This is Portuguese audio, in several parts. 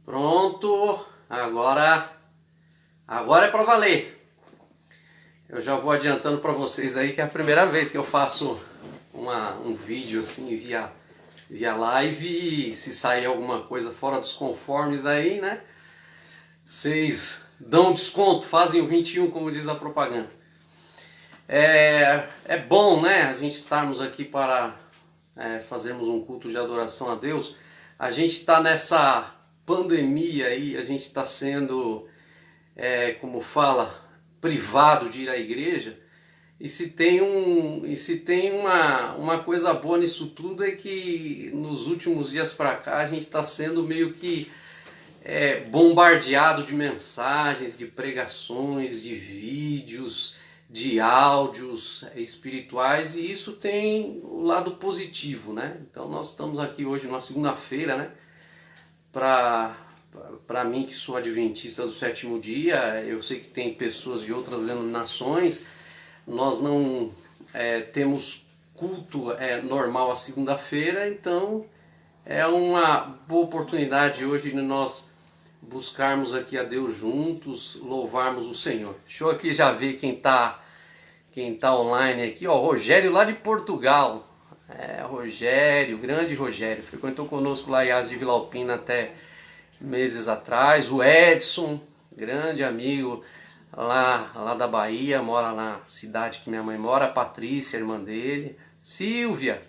Pronto, agora é para valer. Eu já vou adiantando para vocês aí que é a primeira vez que eu faço um vídeo assim via live, e se sair alguma coisa fora dos conformes aí, né? Vocês dão desconto, fazem o 21, como diz a propaganda. É bom, né, a gente estarmos aqui para fazermos um culto de adoração a Deus. A gente está nessa pandemia aí, a gente está sendo, como fala, privado de ir à igreja. E se tem uma coisa boa nisso tudo, é que nos últimos dias para cá a gente está sendo meio que bombardeado de mensagens, de pregações, de vídeos, de áudios espirituais, e isso tem o lado positivo, né? Então nós estamos aqui hoje numa segunda-feira, né? Para mim, que sou adventista do sétimo dia, eu sei que tem pessoas de outras denominações. Nós não temos culto normal à segunda-feira, então é uma boa oportunidade hoje de nós buscarmos aqui a Deus juntos, louvarmos o Senhor. Deixa eu aqui já ver quem tá online aqui, ó, Rogério lá de Portugal. Rogério, grande Rogério, frequentou conosco lá em Asa de Vila Alpina até meses atrás. O Edson, grande amigo lá da Bahia, mora na cidade que minha mãe mora. A Patrícia, irmã dele. Silvia,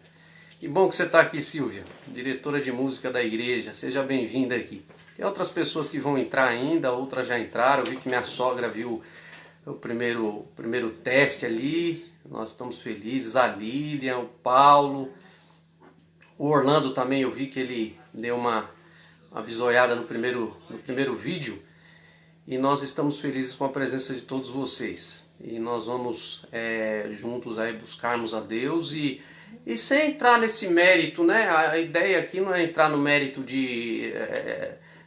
que bom que você está aqui, Silvia, diretora de música da igreja, seja bem-vinda aqui. Tem outras pessoas que vão entrar ainda, outras já entraram. Eu vi que minha sogra viu o primeiro teste ali, nós estamos felizes. A Lilian, o Paulo, o Orlando também, eu vi que ele deu uma bisoiada no primeiro vídeo, e nós estamos felizes com a presença de todos vocês. E nós vamos juntos aí buscarmos a Deus e sem entrar nesse mérito, né? A ideia aqui não é entrar no mérito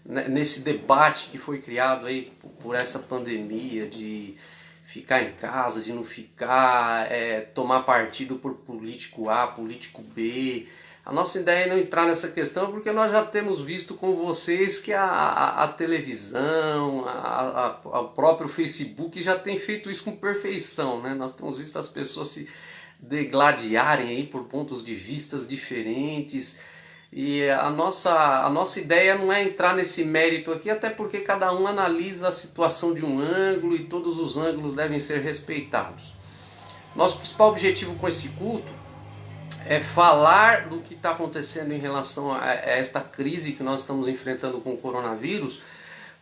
nesse debate que foi criado aí por essa pandemia, de ficar em casa, de não ficar, tomar partido por político A, político B. A nossa ideia é não entrar nessa questão, porque nós já temos visto com vocês que a televisão, o próprio Facebook já tem feito isso com perfeição, né? Nós temos visto as pessoas se degladiarem aí por pontos de vistas diferentes. E a nossa ideia não é entrar nesse mérito aqui, até porque cada um analisa a situação de um ângulo e todos os ângulos devem ser respeitados. Nosso principal objetivo com esse culto é falar do que está acontecendo em relação a esta crise que nós estamos enfrentando com o coronavírus,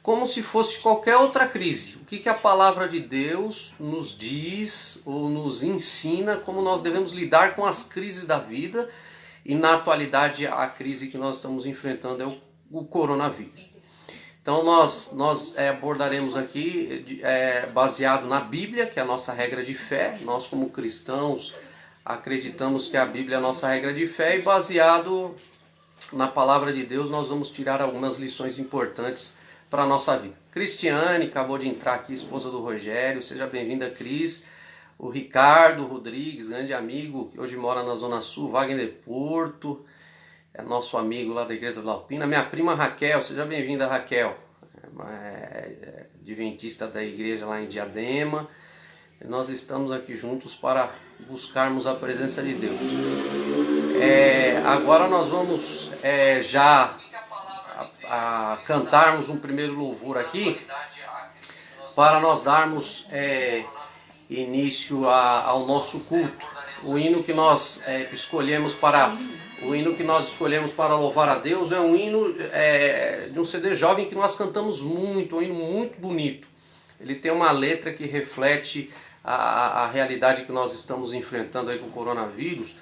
como se fosse qualquer outra crise. O que a palavra de Deus nos diz ou nos ensina como nós devemos lidar com as crises da vida. E na atualidade a crise que nós estamos enfrentando é o coronavírus. Então nós abordaremos aqui baseado na Bíblia, que é a nossa regra de fé. Nós, como cristãos, acreditamos que a Bíblia é a nossa regra de fé, e baseado na palavra de Deus nós vamos tirar algumas lições importantes para a nossa vida. Cristiane acabou de entrar aqui, esposa do Rogério, seja bem-vinda, Cris. O Ricardo Rodrigues, grande amigo, que hoje mora na Zona Sul. Wagner Porto, é nosso amigo lá da Igreja da Vila Alpina. Minha prima Raquel, seja bem-vinda, Raquel, adventista da igreja lá em Diadema. Nós estamos aqui juntos para buscarmos a presença de Deus. Agora nós vamos já cantarmos um primeiro louvor aqui, para nós darmos início ao nosso culto. O hino que nós escolhemos para louvar a Deus é um hino de um CD jovem que nós cantamos muito, um hino muito bonito. Ele tem uma letra que reflete a realidade que nós estamos enfrentando aí com o coronavírus,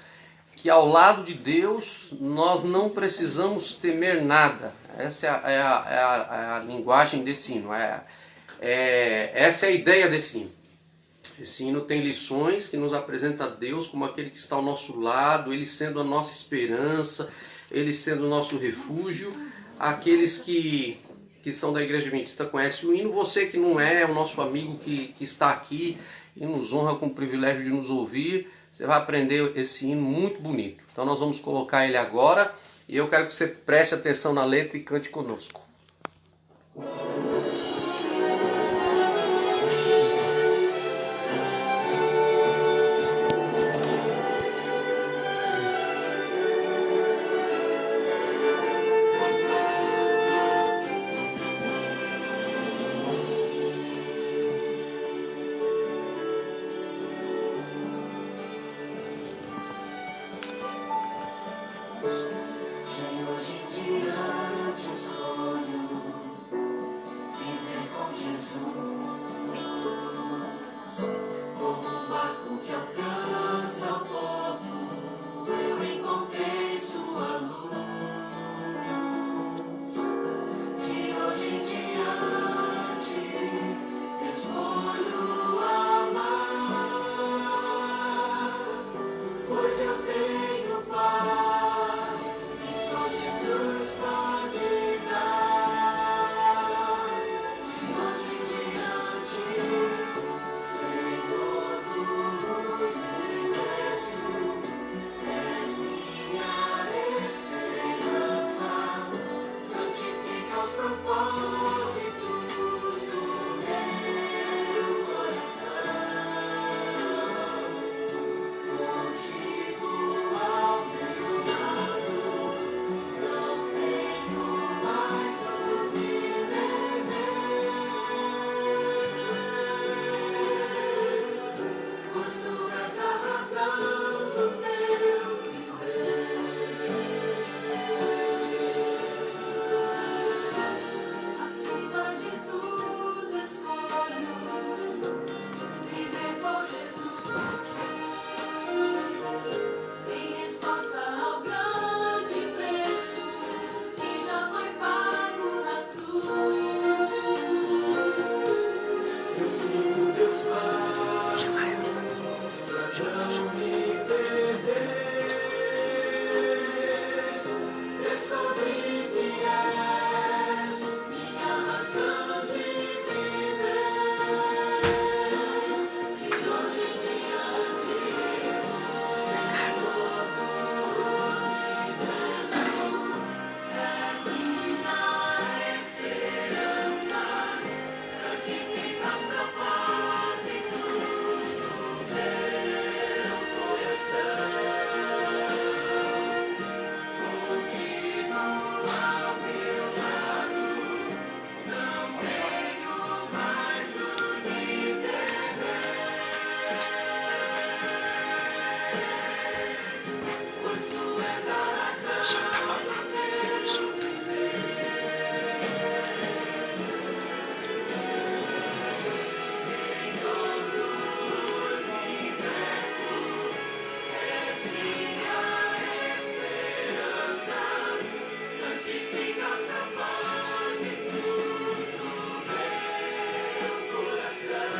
que ao lado de Deus nós não precisamos temer nada. Essa é a linguagem desse hino, essa é a ideia desse hino. Esse hino tem lições que nos apresenta Deus como aquele que está ao nosso lado, Ele sendo a nossa esperança, Ele sendo o nosso refúgio. Aqueles que são da Igreja Adventista conhecem o hino. Você que não é o nosso amigo que está aqui e nos honra com o privilégio de nos ouvir, você vai aprender esse hino muito bonito. Então nós vamos colocar ele agora, e eu quero que você preste atenção na letra e cante conosco.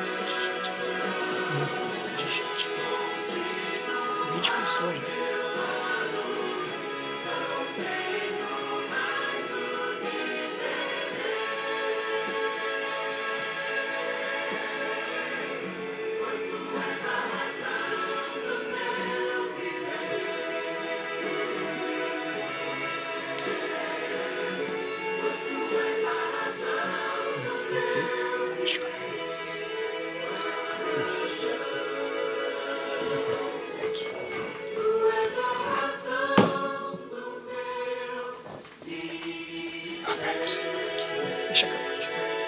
Bastante gente. Bastante gente. 20 pessoas já. Deixa acabar.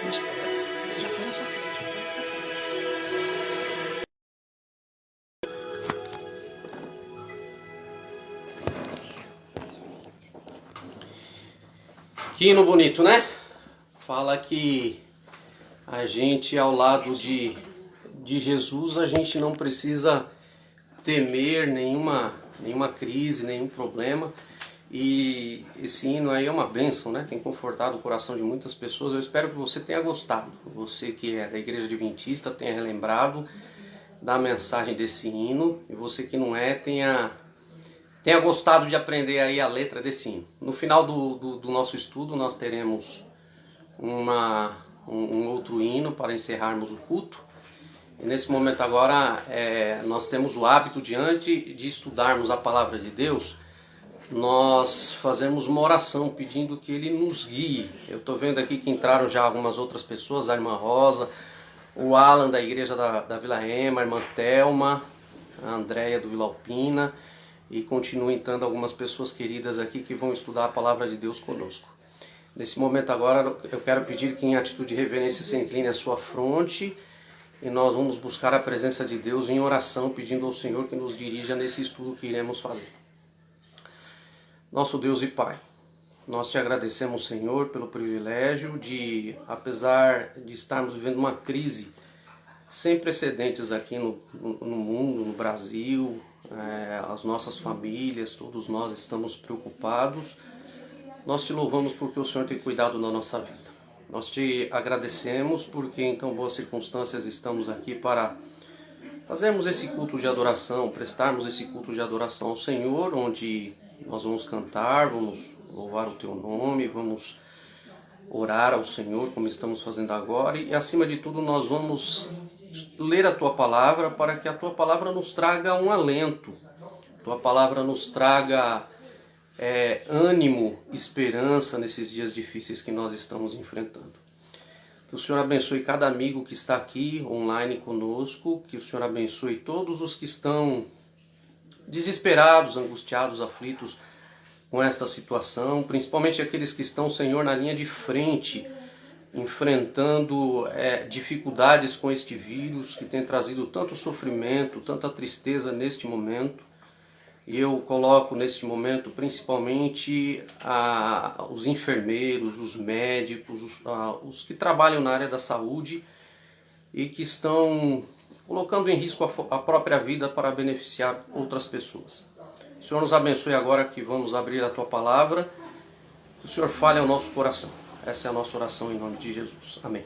Vamos esperar. Já põe na sua frente. Que hino bonito, né? Fala que a gente, ao lado de Jesus, a gente não precisa temer nenhuma crise, nenhum problema. E esse hino aí é uma bênção, né? Tem confortado o coração de muitas pessoas. Eu espero que você tenha gostado. Você que é da Igreja Adventista tenha relembrado da mensagem desse hino. E você que não é, tenha gostado de aprender aí a letra desse hino. No final do nosso estudo nós teremos um outro hino para encerrarmos o culto. E nesse momento agora nós temos o hábito, diante de estudarmos a palavra de Deus, nós fazemos uma oração pedindo que Ele nos guie. Eu estou vendo aqui que entraram já algumas outras pessoas, a irmã Rosa, o Alan da igreja da Vila Rema, a irmã Thelma, a Andréia do Vila Alpina, e continuam entrando algumas pessoas queridas aqui que vão estudar a palavra de Deus conosco. Nesse momento agora eu quero pedir que em atitude de reverência se incline a sua fronte e nós vamos buscar a presença de Deus em oração, pedindo ao Senhor que nos dirija nesse estudo que iremos fazer. Nosso Deus e Pai, nós te agradecemos, Senhor, pelo privilégio de, apesar de estarmos vivendo uma crise sem precedentes aqui no mundo, no Brasil, as nossas famílias, todos nós estamos preocupados. Nós te louvamos porque o Senhor tem cuidado da nossa vida. Nós te agradecemos porque em tão boas circunstâncias estamos aqui para fazermos esse culto de adoração, prestarmos esse culto de adoração ao Senhor, onde nós vamos cantar, vamos louvar o teu nome, vamos orar ao Senhor como estamos fazendo agora e acima de tudo nós vamos ler a tua palavra para que a tua palavra nos traga um alento, a tua palavra nos traga ânimo, esperança nesses dias difíceis que nós estamos enfrentando. Que o Senhor abençoe cada amigo que está aqui online conosco, que o Senhor abençoe todos os que estão desesperados, angustiados, aflitos com esta situação, principalmente aqueles que estão, Senhor, na linha de frente, enfrentando dificuldades com este vírus que tem trazido tanto sofrimento, tanta tristeza neste momento. E eu coloco neste momento principalmente os enfermeiros, os médicos, os que trabalham na área da saúde e que estão colocando em risco a própria vida para beneficiar outras pessoas. O Senhor nos abençoe agora que vamos abrir a Tua Palavra. Que o Senhor fale ao nosso coração. Essa é a nossa oração em nome de Jesus. Amém.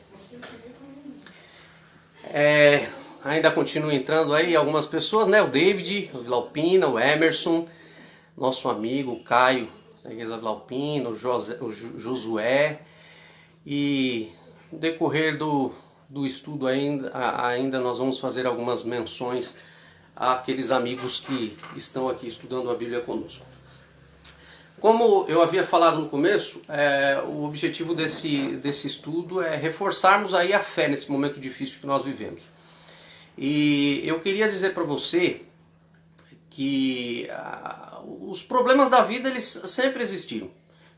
Ainda continua entrando aí algumas pessoas, né? O David, o Vila Alpina, o Emerson, nosso amigo, o Caio, da Igreja da Vila Alpina, o Josué. E no decorrer do estudo ainda nós vamos fazer algumas menções àqueles amigos que estão aqui estudando a Bíblia conosco. Como eu havia falado no começo, o objetivo desse estudo é reforçarmos aí a fé nesse momento difícil que nós vivemos. E eu queria dizer para você que os problemas da vida eles sempre existiram,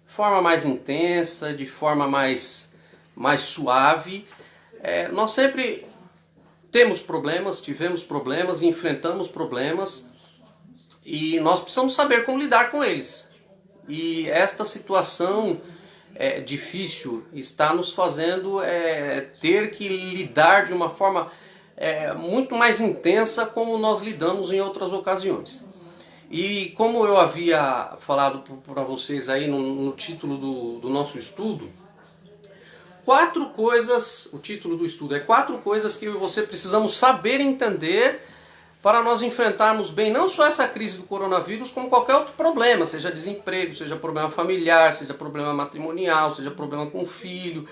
de forma mais intensa, de forma mais suave. Nós sempre temos problemas, tivemos problemas, enfrentamos problemas e nós precisamos saber como lidar com eles. E esta situação difícil está nos fazendo ter que lidar de uma forma muito mais intensa como nós lidamos em outras ocasiões. E como eu havia falado para vocês aí no título do nosso estudo, 4 coisas, o título do estudo é 4 coisas que eu e você precisamos saber entender para nós enfrentarmos bem não só essa crise do coronavírus, como qualquer outro problema, seja desemprego, seja problema familiar, seja problema matrimonial, seja problema com o filho.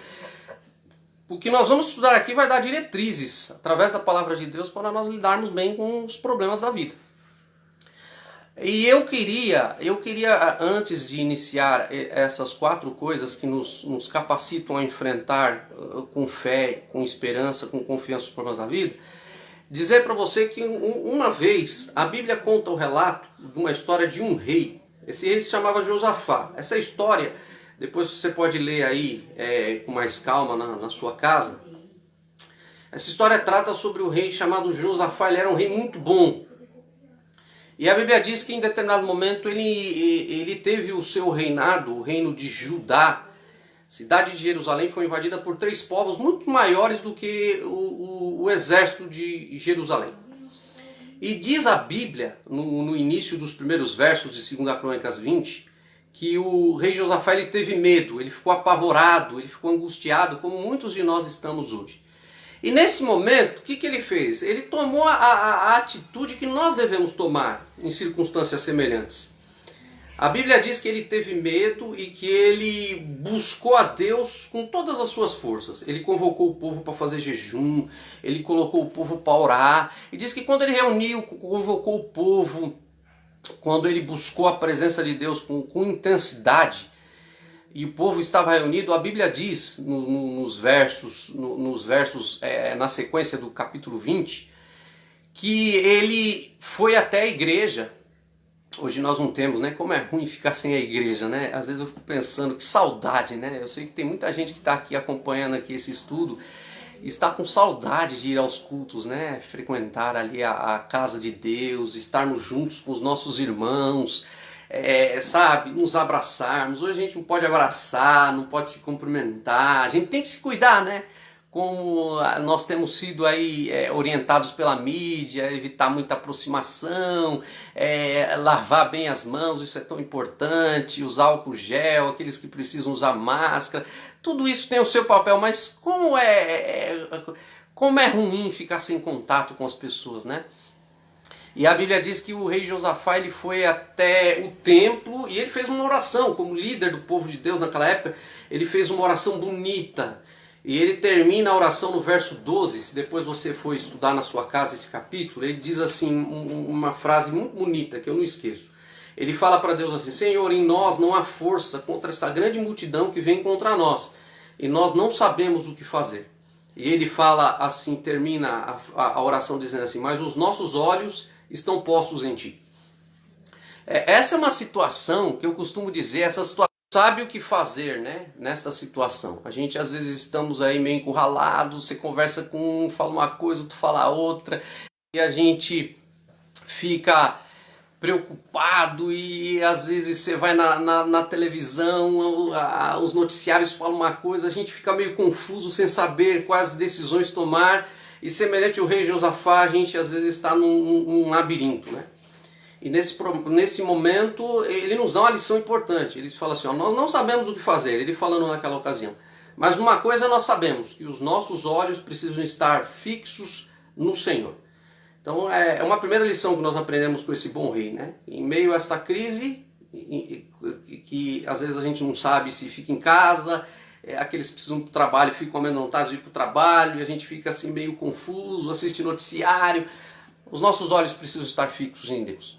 O que nós vamos estudar aqui vai dar diretrizes, através da palavra de Deus, para nós lidarmos bem com os problemas da vida. E eu queria, antes de iniciar essas 4 coisas que nos capacitam a enfrentar com fé, com esperança, com confiança os problemas da vida, dizer para você que uma vez a Bíblia conta o relato de uma história de um rei. Esse rei se chamava Josafá. Essa história, depois você pode ler aí com mais calma na sua casa. Essa história trata sobre o rei chamado Josafá. Ele era um rei muito bom. E a Bíblia diz que em determinado momento ele teve o seu reinado, o reino de Judá. A cidade de Jerusalém foi invadida por 3 povos muito maiores do que o exército de Jerusalém. E diz a Bíblia, no início dos primeiros versos de 2 Crônicas 20, que o rei Josafá ele teve medo, ele ficou apavorado, ele ficou angustiado, como muitos de nós estamos hoje. E nesse momento, o que ele fez? Ele tomou a atitude que nós devemos tomar em circunstâncias semelhantes. A Bíblia diz que ele teve medo e que ele buscou a Deus com todas as suas forças. Ele convocou o povo para fazer jejum, ele colocou o povo para orar. E diz que quando ele reuniu, convocou o povo, quando ele buscou a presença de Deus com intensidade, e o povo estava reunido, a Bíblia diz nos versos na sequência do capítulo 20, que ele foi até a igreja. Hoje nós não temos, né? Como é ruim ficar sem a igreja, né? Às vezes eu fico pensando, que saudade, né? Eu sei que tem muita gente que está aqui acompanhando aqui esse estudo e está com saudade de ir aos cultos, né? Frequentar ali a casa de Deus, estarmos juntos com os nossos irmãos, sabe? Nos abraçarmos. Hoje a gente não pode abraçar, não pode se cumprimentar, a gente tem que se cuidar, né? Como nós temos sido aí orientados pela mídia, evitar muita aproximação, lavar bem as mãos, isso é tão importante, usar álcool gel, aqueles que precisam usar máscara, tudo isso tem o seu papel, mas como é ruim ficar sem contato com as pessoas, né? E a Bíblia diz que o rei Josafá ele foi até o templo e ele fez uma oração, como líder do povo de Deus naquela época, ele fez uma oração bonita. E ele termina a oração no verso 12, se depois você for estudar na sua casa esse capítulo, ele diz assim, uma frase muito bonita, que eu não esqueço. Ele fala para Deus assim: Senhor, em nós não há força contra esta grande multidão que vem contra nós, e nós não sabemos o que fazer. E ele fala assim, termina a oração dizendo assim: mas os nossos olhos estão postos em ti. Essa é uma situação que eu costumo dizer, essa situação, sabe o que fazer, né? Nesta situação. A gente às vezes estamos aí meio encurralados, você conversa com um, fala uma coisa, tu fala outra, e a gente fica preocupado e às vezes você vai na televisão, os noticiários falam uma coisa, a gente fica meio confuso sem saber quais decisões tomar, e semelhante ao rei Josafá, a gente às vezes está num labirinto, né? E nesse momento ele nos dá uma lição importante. Ele fala assim, ó, nós não sabemos o que fazer, ele falando naquela ocasião. Mas uma coisa nós sabemos, que os nossos olhos precisam estar fixos no Senhor. Então é uma primeira lição que nós aprendemos com esse bom rei, né? Em meio a esta crise, que às vezes a gente não sabe se fica em casa, aqueles que precisam do trabalho ficam amedrontados de ir para o trabalho, e a gente fica assim meio confuso, assiste noticiário. Os nossos olhos precisam estar fixos em Deus.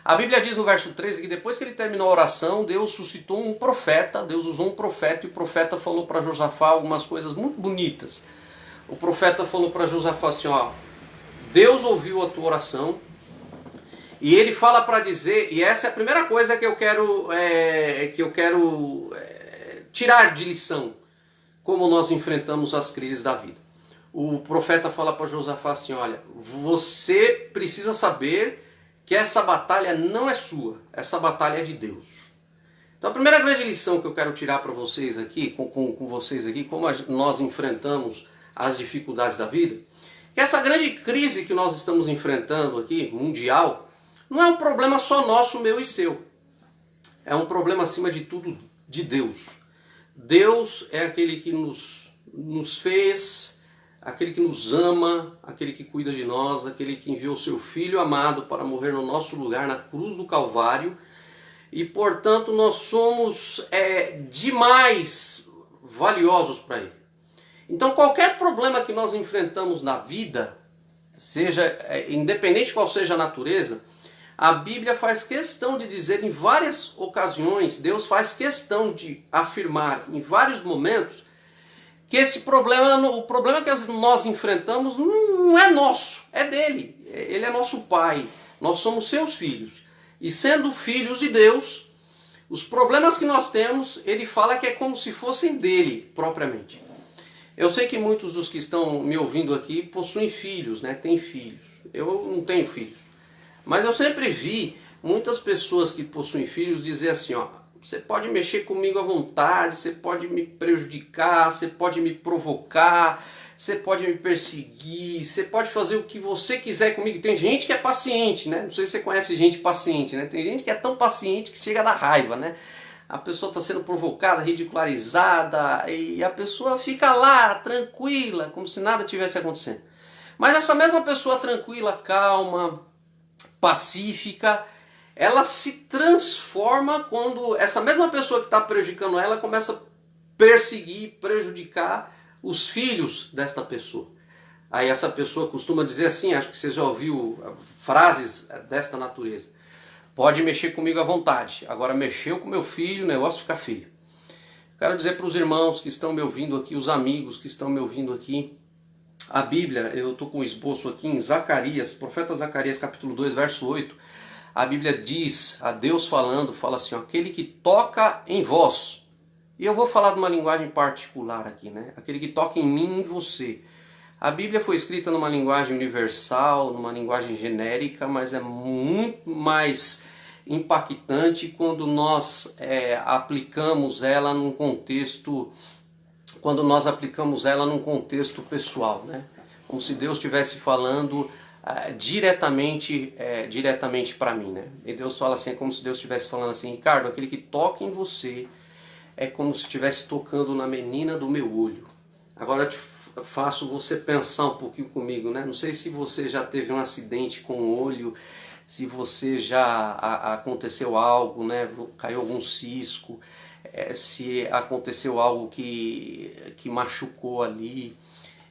A Bíblia diz no verso 13 que depois que ele terminou a oração, Deus suscitou um profeta, Deus usou um profeta, e o profeta falou para Josafá algumas coisas muito bonitas. O profeta falou para Josafá assim, ó, Deus ouviu a tua oração, e ele fala para dizer, e essa é a primeira coisa que eu quero tirar de lição, como nós enfrentamos as crises da vida. O profeta fala para Josafá assim, olha, você precisa saber que essa batalha não é sua, essa batalha é de Deus. Então a primeira grande lição que eu quero tirar para vocês aqui, com vocês aqui, como nós enfrentamos as dificuldades da vida, que essa grande crise que nós estamos enfrentando aqui, mundial, não é um problema só nosso, meu e seu. É um problema acima de tudo de Deus. Deus é aquele que nos nos fez, aquele que nos ama, aquele que cuida de nós, aquele que enviou seu Filho amado para morrer no nosso lugar na cruz do Calvário. E portanto nós somos demais valiosos para Ele. Então qualquer problema que nós enfrentamos na vida, seja independente qual seja a natureza, a Bíblia faz questão de dizer em várias ocasiões, Deus faz questão de afirmar em vários momentos que esse problema, o problema que nós enfrentamos não é nosso, é dele. Ele é nosso Pai, nós somos seus filhos. E sendo filhos de Deus, os problemas que nós temos, ele fala que é como se fossem dele propriamente. Eu sei que muitos dos que estão me ouvindo aqui possuem filhos, né? Têm filhos. Eu não tenho filhos. Mas eu sempre vi muitas pessoas que possuem filhos dizer assim, ó, você pode mexer comigo à vontade, você pode me prejudicar, você pode me provocar, você pode me perseguir, você pode fazer o que você quiser comigo. Tem gente que é paciente, né? Não sei se você conhece gente paciente, né? Tem gente que é tão paciente que chega a dar raiva, né? A pessoa está sendo provocada, ridicularizada, e a pessoa fica lá, tranquila, como se nada tivesse acontecendo. Mas essa mesma pessoa tranquila, calma, pacífica, ela se transforma quando essa mesma pessoa que está prejudicando ela começa a perseguir, prejudicar os filhos desta pessoa. Aí essa pessoa costuma dizer assim, acho que você já ouviu frases desta natureza: pode mexer comigo à vontade, agora mexeu com meu filho, o negócio fica feio. Quero dizer para os irmãos que estão me ouvindo aqui, os amigos que estão me ouvindo aqui, a Bíblia, eu estou com um esboço aqui em Zacarias, profeta Zacarias capítulo 2, verso 8, a Bíblia diz, a Deus falando, fala assim, ó, aquele que toca em vós, e eu vou falar de uma linguagem particular aqui, né? Aquele que toca em mim e em você. A Bíblia foi escrita numa linguagem universal, numa linguagem genérica, mas é muito mais impactante quando nós aplicamos ela num contexto, pessoal, né? Como se Deus estivesse falando diretamente para mim, né? E Deus fala assim, é como se Deus estivesse falando assim, Ricardo, aquele que toca em você é como se estivesse tocando na menina do meu olho. Agora eu te faço você pensar um pouquinho comigo, né? Não sei se você já teve um acidente com o olho, se você já aconteceu algo, né? Caiu algum cisco, se aconteceu algo que machucou ali.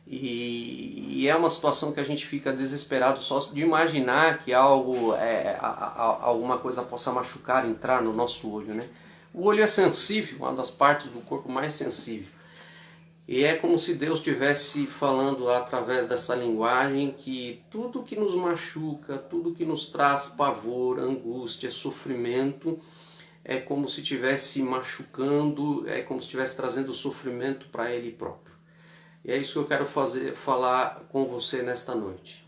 E é uma situação que a gente fica desesperado só de imaginar que alguma coisa possa machucar, entrar no nosso olho, né? O olho é sensível, uma das partes do corpo mais sensível. E é como se Deus estivesse falando através dessa linguagem que tudo que nos machuca, tudo que nos traz pavor, angústia, sofrimento, é como se estivesse machucando, é como se estivesse trazendo sofrimento para Ele próprio. E é isso que eu quero falar com você nesta noite.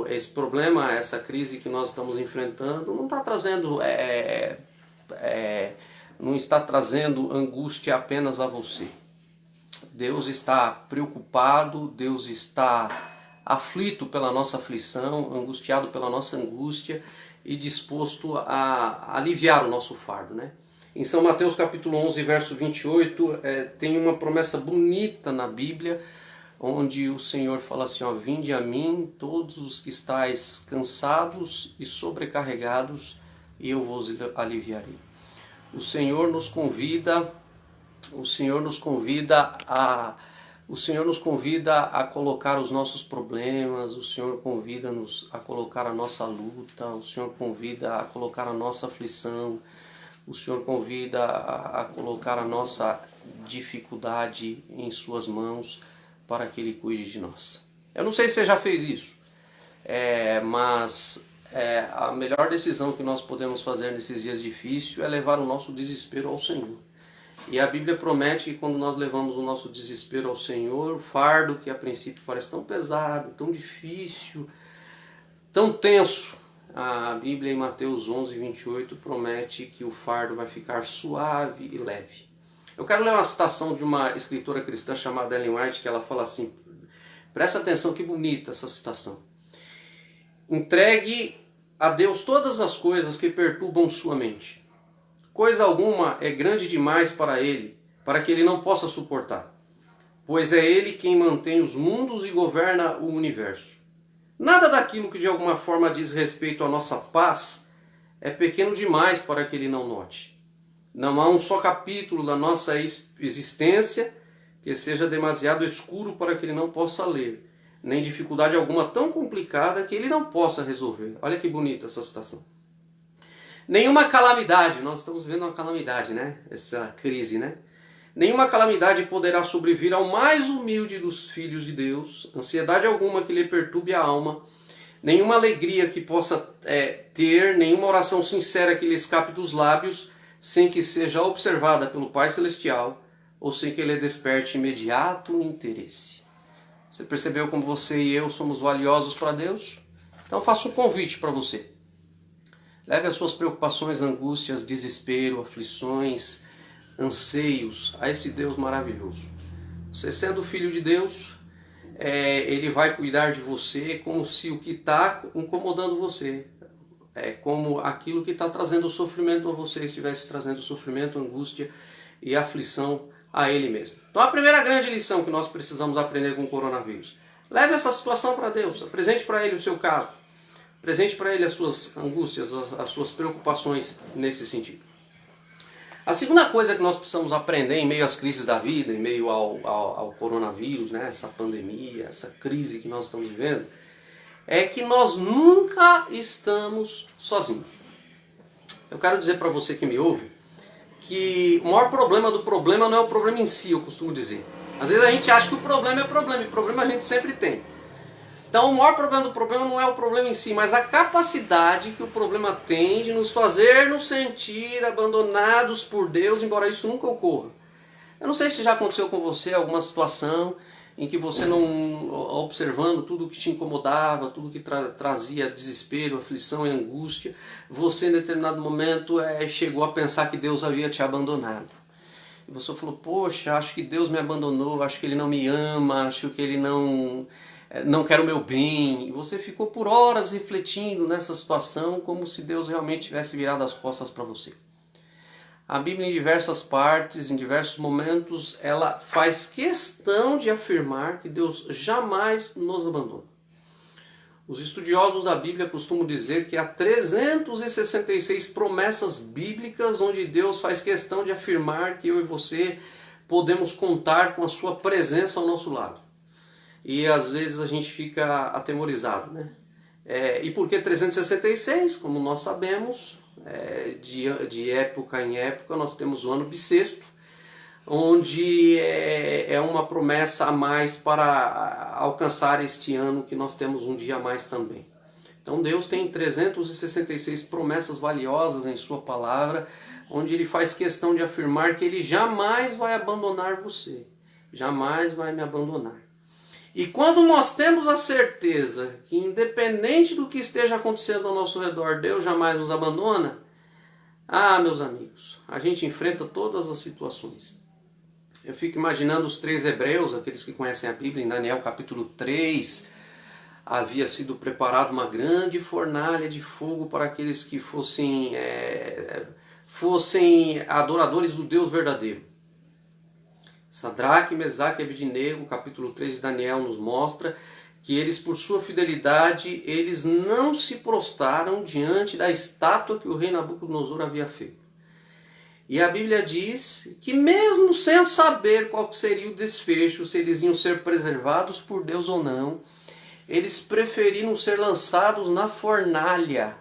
Esse problema, essa crise que nós estamos enfrentando, não está trazendo, não está trazendo angústia apenas a você. Deus está preocupado, Deus está aflito pela nossa aflição, angustiado pela nossa angústia e disposto a aliviar o nosso fardo, né? Em São Mateus capítulo 11, verso 28, tem uma promessa bonita na Bíblia, onde o Senhor fala assim, ó, vinde a mim todos os que estáis cansados e sobrecarregados, e eu vos aliviarei. O Senhor nos convida a colocar os nossos problemas, o Senhor convida-nos a colocar a nossa luta, o Senhor convida a colocar a nossa aflição, o Senhor convida a colocar a nossa dificuldade em suas mãos para que Ele cuide de nós. Eu não sei se você já fez isso, mas a melhor decisão que nós podemos fazer nesses dias difíceis é levar o nosso desespero ao Senhor. E a Bíblia promete que quando nós levamos o nosso desespero ao Senhor, o fardo que a princípio parece tão pesado, tão difícil, tão tenso, a Bíblia em Mateus 11, 28 promete que o fardo vai ficar suave e leve. Eu quero ler uma citação de uma escritora cristã chamada Ellen White, que ela fala assim, presta atenção que bonita essa citação. Entregue a Deus todas as coisas que perturbam sua mente. Coisa alguma é grande demais para Ele, para que Ele não possa suportar. pois é Ele quem mantém os mundos e governa o universo. Nada daquilo que de alguma forma diz respeito à nossa paz é pequeno demais para que Ele não note. Não há um só capítulo da nossa existência que seja demasiado escuro para que Ele não possa ler, nem dificuldade alguma tão complicada que Ele não possa resolver. Olha que bonita essa citação. Nenhuma calamidade, nós estamos vendo uma calamidade, né? Essa crise, né? Nenhuma calamidade poderá sobrevir ao mais humilde dos filhos de Deus, ansiedade alguma que lhe perturbe a alma, nenhuma alegria que possa ter, nenhuma oração sincera que lhe escape dos lábios, sem que seja observada pelo Pai Celestial, ou sem que ele desperte imediato interesse. Você percebeu como você e eu somos valiosos para Deus? Então faço um convite para você. Leve as suas preocupações, angústias, desespero, aflições, anseios a esse Deus maravilhoso. Você sendo filho de Deus, Ele vai cuidar de você como se o que está incomodando você, como aquilo que está trazendo sofrimento a você estivesse trazendo sofrimento, angústia e aflição a Ele mesmo. Então a primeira grande lição que nós precisamos aprender com o coronavírus: leve essa situação para Deus, apresente para Ele o seu caso, apresente para Ele as suas angústias, as suas preocupações nesse sentido. A segunda coisa que nós precisamos aprender em meio às crises da vida, em meio ao coronavírus, né, essa pandemia, essa crise que nós estamos vivendo, é que nós nunca estamos sozinhos. Eu quero dizer para você que me ouve que o maior problema do problema não é o problema em si, eu costumo dizer. Às vezes a gente acha que o problema é problema, e problema a gente sempre tem. Então o maior problema do problema não é o problema em si, mas a capacidade que o problema tem de nos fazer nos sentir abandonados por Deus, embora isso nunca ocorra. Eu não sei se já aconteceu com você alguma situação em que você não, observando tudo que te incomodava, tudo que trazia desespero, aflição e angústia, você em determinado momento chegou a pensar que Deus havia te abandonado. E você falou: poxa, acho que Deus me abandonou, acho que Ele não me ama, acho que Ele não quer o meu bem. E você ficou por horas refletindo nessa situação como se Deus realmente tivesse virado as costas para você. A Bíblia, em diversas partes, em diversos momentos, ela faz questão de afirmar que Deus jamais nos abandona. Os estudiosos da Bíblia costumam dizer que há 366 promessas bíblicas onde Deus faz questão de afirmar que eu e você podemos contar com a sua presença ao nosso lado. E às vezes a gente fica atemorizado, né? E por que 366? Como nós sabemos, de época em época nós temos o ano bissexto, onde é uma promessa a mais para alcançar este ano que nós temos um dia a mais também. Então Deus tem 366 promessas valiosas em sua palavra, onde Ele faz questão de afirmar que Ele jamais vai abandonar você, jamais vai me abandonar. E quando nós temos a certeza que independente do que esteja acontecendo ao nosso redor, Deus jamais nos abandona, meus amigos, a gente enfrenta todas as situações. Eu fico imaginando os 3 hebreus, aqueles que conhecem a Bíblia, em Daniel capítulo 3, havia sido preparada uma grande fornalha de fogo para aqueles que fossem adoradores do Deus verdadeiro. Sadraque, Mesaque e Abednego, capítulo 3 de Daniel, nos mostra que eles, por sua fidelidade, eles não se prostraram diante da estátua que o rei Nabucodonosor havia feito. E a Bíblia diz que mesmo sem saber qual seria o desfecho, se eles iam ser preservados por Deus ou não, eles preferiram ser lançados na fornalha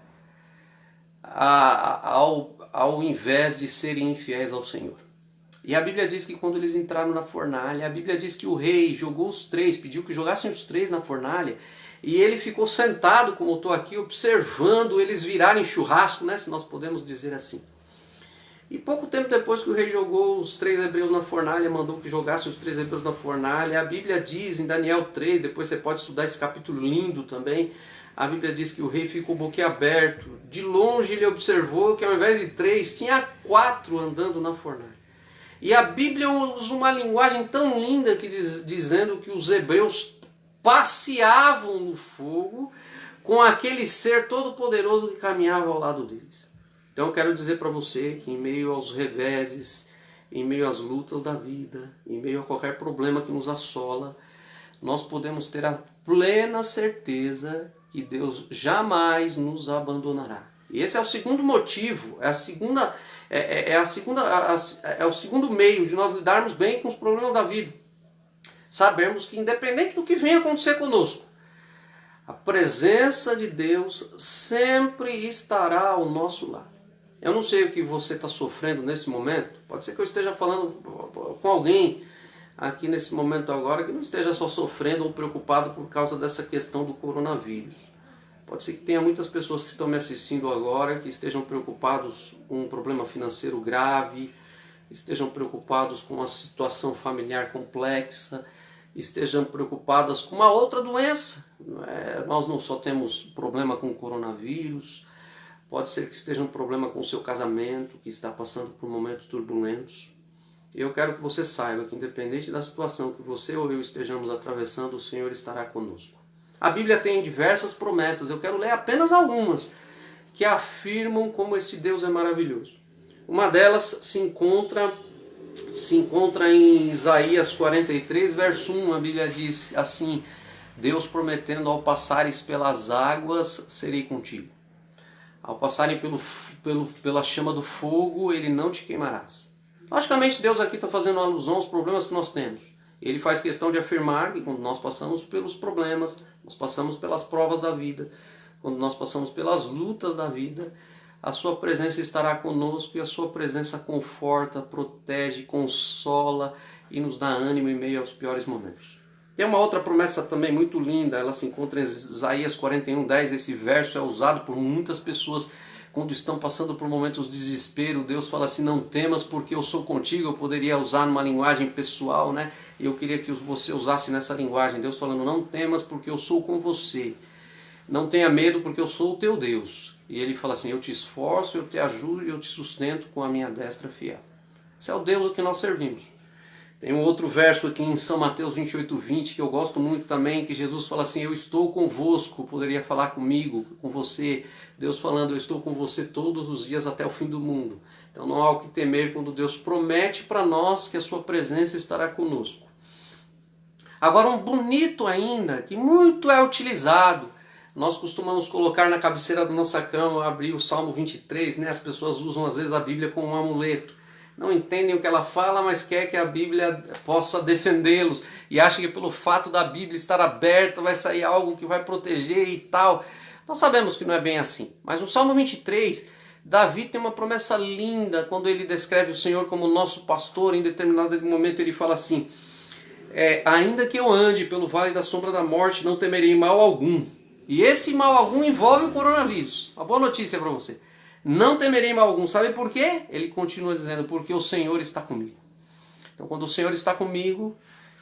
ao invés de serem infiéis ao Senhor. E a Bíblia diz que quando eles entraram na fornalha, a Bíblia diz que o rei jogou os 3, pediu que jogassem os 3 na fornalha, e ele ficou sentado, como eu estou aqui, observando eles virarem churrasco, né, se nós podemos dizer assim. E pouco tempo depois que o rei jogou os 3 hebreus na fornalha, mandou que jogassem os 3 hebreus na fornalha, a Bíblia diz em Daniel 3, depois você pode estudar esse capítulo lindo também, a Bíblia diz que o rei ficou boquiaberto. De longe ele observou que ao invés de 3, tinha 4 andando na fornalha. E a Bíblia usa uma linguagem tão linda que dizendo que os hebreus passeavam no fogo com aquele ser todo-poderoso que caminhava ao lado deles. Então eu quero dizer para você que em meio aos reveses, em meio às lutas da vida, em meio a qualquer problema que nos assola, nós podemos ter a plena certeza que Deus jamais nos abandonará. E esse é o segundo motivo, é o segundo meio de nós lidarmos bem com os problemas da vida. Sabermos que independente do que venha acontecer conosco, a presença de Deus sempre estará ao nosso lado. Eu não sei o que você está sofrendo nesse momento. Pode ser que eu esteja falando com alguém aqui nesse momento agora que não esteja só sofrendo ou preocupado por causa dessa questão do coronavírus. Pode ser que tenha muitas pessoas que estão me assistindo agora que estejam preocupados com um problema financeiro grave, estejam preocupados com uma situação familiar complexa, estejam preocupadas com uma outra doença. Nós não só temos problema com o coronavírus, pode ser que esteja um problema com o seu casamento, que está passando por momentos turbulentos. Eu quero que você saiba que independente da situação que você ou eu estejamos atravessando, o Senhor estará conosco. A Bíblia tem diversas promessas, eu quero ler apenas algumas, que afirmam como este Deus é maravilhoso. Uma delas se encontra em Isaías 43, verso 1, a Bíblia diz assim: Deus prometendo: ao passares pelas águas, serei contigo. Ao passarem pela chama do fogo, ele não te queimarás. Logicamente, Deus aqui está fazendo uma alusão aos problemas que nós temos. Ele faz questão de afirmar que quando nós passamos pelos problemas, nós passamos pelas provas da vida, quando nós passamos pelas lutas da vida, a sua presença estará conosco e a sua presença conforta, protege, consola e nos dá ânimo em meio aos piores momentos. Tem uma outra promessa também muito linda, ela se encontra em Isaías 41:10. Esse verso é usado por muitas pessoas quando estão passando por momentos de desespero. Deus fala assim: não temas porque eu sou contigo. Eu poderia usar numa linguagem pessoal, né? E eu queria que você usasse nessa linguagem. Deus falando: não temas porque eu sou com você. Não tenha medo porque eu sou o teu Deus. E ele fala assim: eu te esforço, eu te ajudo e eu te sustento com a minha destra fiel. Esse é o Deus a que nós servimos. Tem um outro verso aqui em São Mateus 28:20 que eu gosto muito também, que Jesus fala assim: eu estou convosco. Poderia falar comigo, com você. Deus falando: eu estou com você todos os dias até o fim do mundo. Então não há o que temer quando Deus promete para nós que a sua presença estará conosco. Agora, um bonito ainda, que muito é utilizado, nós costumamos colocar na cabeceira da nossa cama, abrir o Salmo 23, né? As pessoas usam às vezes a Bíblia como um amuleto. Não entendem o que ela fala, mas quer que a Bíblia possa defendê-los. E acham que pelo fato da Bíblia estar aberta vai sair algo que vai proteger e tal. Nós sabemos que não é bem assim. Mas no Salmo 23, Davi tem uma promessa linda quando ele descreve o Senhor como nosso pastor. Em determinado momento ele fala assim: ainda que eu ande pelo vale da sombra da morte, não temerei mal algum. E esse mal algum envolve o coronavírus. Uma boa notícia para você. Não temerei mal algum. Sabe por quê? Ele continua dizendo: porque o Senhor está comigo. Então quando o Senhor está comigo,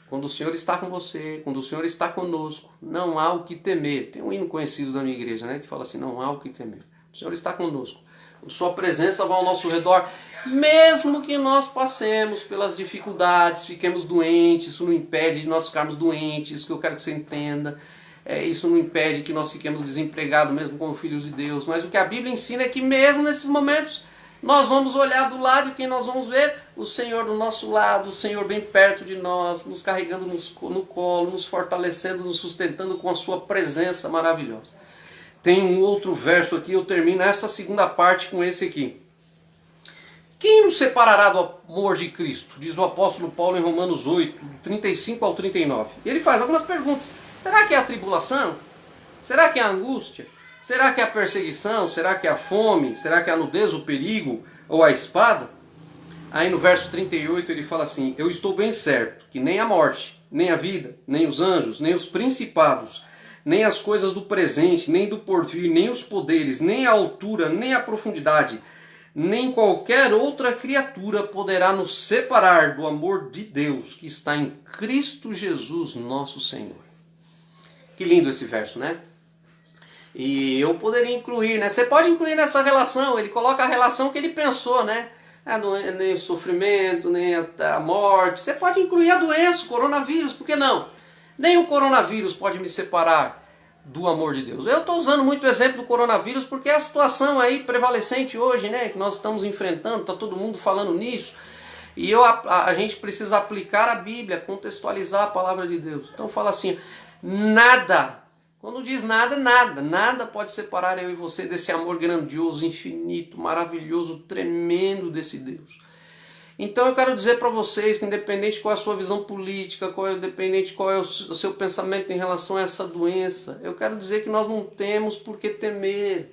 quando o Senhor está com você, quando o Senhor está conosco, não há o que temer. Tem um hino conhecido da minha igreja, né, que fala assim: não há o que temer. O Senhor está conosco. Sua presença vai ao nosso redor. Mesmo que nós passemos pelas dificuldades, fiquemos doentes, isso não impede de nós ficarmos doentes, isso que eu quero que você entenda. Isso não impede que nós fiquemos desempregados mesmo como filhos de Deus. Mas o que a Bíblia ensina é que mesmo nesses momentos nós vamos olhar do lado e quem nós vamos ver? O Senhor do nosso lado, o Senhor bem perto de nós, nos carregando no colo, nos fortalecendo, nos sustentando com a sua presença maravilhosa. Tem um outro verso aqui, eu termino essa segunda parte com esse aqui. Quem nos separará do amor de Cristo? Diz o apóstolo Paulo em Romanos 8, 35 ao 39. E ele faz algumas perguntas. Será que é a tribulação? Será que é a angústia? Será que é a perseguição? Será que é a fome? Será que é a nudez, o perigo ou a espada? Aí no verso 38 ele fala assim: eu estou bem certo que nem a morte, nem a vida, nem os anjos, nem os principados, nem as coisas do presente, nem do porvir, nem os poderes, nem a altura, nem a profundidade, nem qualquer outra criatura poderá nos separar do amor de Deus que está em Cristo Jesus nosso Senhor. Que lindo esse verso, né? E eu poderia incluir, né? Você pode incluir nessa relação, ele coloca a relação que ele pensou, né? Nem o sofrimento, nem a morte. Você pode incluir a doença, o coronavírus, por que não? Nem o coronavírus pode me separar do amor de Deus. Eu estou usando muito o exemplo do coronavírus porque é a situação aí prevalecente hoje, né? Que nós estamos enfrentando, está todo mundo falando nisso. E a gente precisa aplicar a Bíblia, contextualizar a palavra de Deus. Então fala assim, nada, quando diz nada, nada pode separar eu e você desse amor grandioso, infinito, maravilhoso, tremendo desse Deus. Então eu quero dizer para vocês que independente qual é a sua visão política, independente qual é o seu pensamento em relação a essa doença, eu quero dizer que nós não temos por que temer.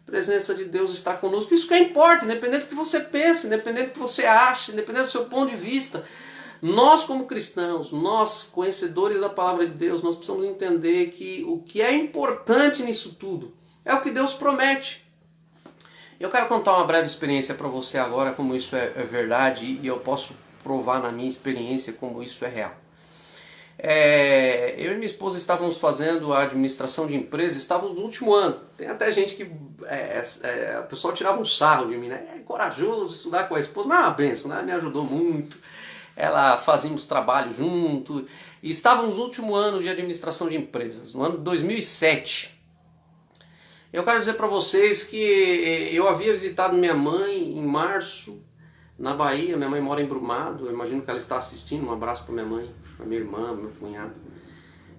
A presença de Deus está conosco. Isso que importa, independente do que você pensa, independente do que você acha, independente do seu ponto de vista. Nós como cristãos, nós conhecedores da palavra de Deus, nós precisamos entender que o que é importante nisso tudo é o que Deus promete. Eu quero contar uma breve experiência para você agora, como isso é verdade, e eu posso provar na minha experiência como isso é real. Eu e minha esposa estávamos fazendo a administração de empresa, estávamos no último ano. Tem até gente que o pessoal tirava um sarro de mim, né? É corajoso estudar com a esposa, mas é uma benção, né? Me ajudou muito. Ela fazíamos trabalho junto. E estávamos no último ano de administração de empresas, no ano de 2007. Eu quero dizer para vocês que eu havia visitado minha mãe em março, na Bahia. Minha mãe mora em Brumado, eu imagino que ela está assistindo. Um abraço para minha mãe, para minha irmã, meu cunhado.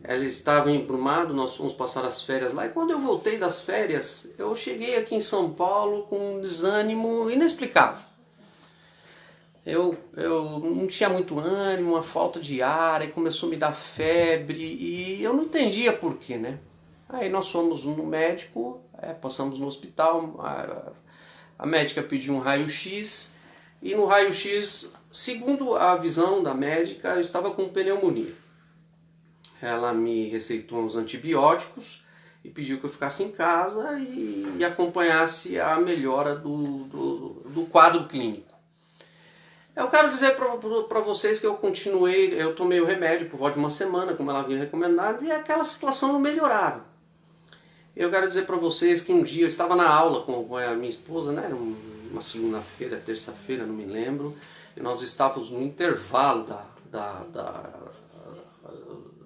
Ela estava em Brumado, nós fomos passar as férias lá. E quando eu voltei das férias, eu cheguei aqui em São Paulo com um desânimo inexplicável. Eu não tinha muito ânimo, uma falta de ar, aí começou a me dar febre e eu não entendia por quê, né? Aí nós fomos no médico, passamos no hospital, a médica pediu um raio-x e no raio-x, segundo a visão da médica, eu estava com pneumonia. Ela me receitou uns antibióticos e pediu que eu ficasse em casa e acompanhasse a melhora do quadro clínico. Eu quero dizer para vocês que eu tomei o remédio por volta de uma semana, como ela havia recomendado, e aquela situação não melhorava. Eu quero dizer para vocês que um dia eu estava na aula com a minha esposa, né? Era uma segunda-feira, terça-feira, não me lembro, e nós estávamos no intervalo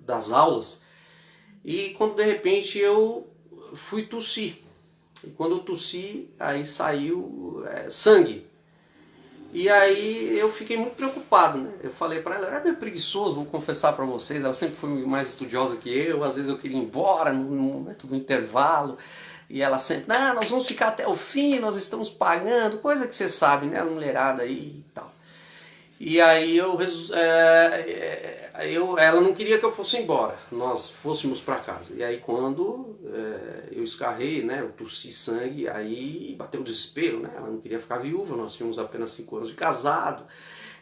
das aulas, e quando de repente eu fui tossir, e quando eu tossi, aí saiu sangue. E aí eu fiquei muito preocupado, né? Eu falei para ela, eu era meio preguiçoso, vou confessar para vocês, ela sempre foi mais estudiosa que eu, às vezes eu queria ir embora no intervalo, e ela sempre, não, nós vamos ficar até o fim, nós estamos pagando, coisa que você sabe, né, a mulherada aí e tal. E aí ela não queria que eu fosse embora, nós fôssemos para casa. E aí quando eu escarrei, né, eu tossi sangue, aí bateu o desespero, né? Ela não queria ficar viúva, nós tínhamos apenas 5 anos de casado.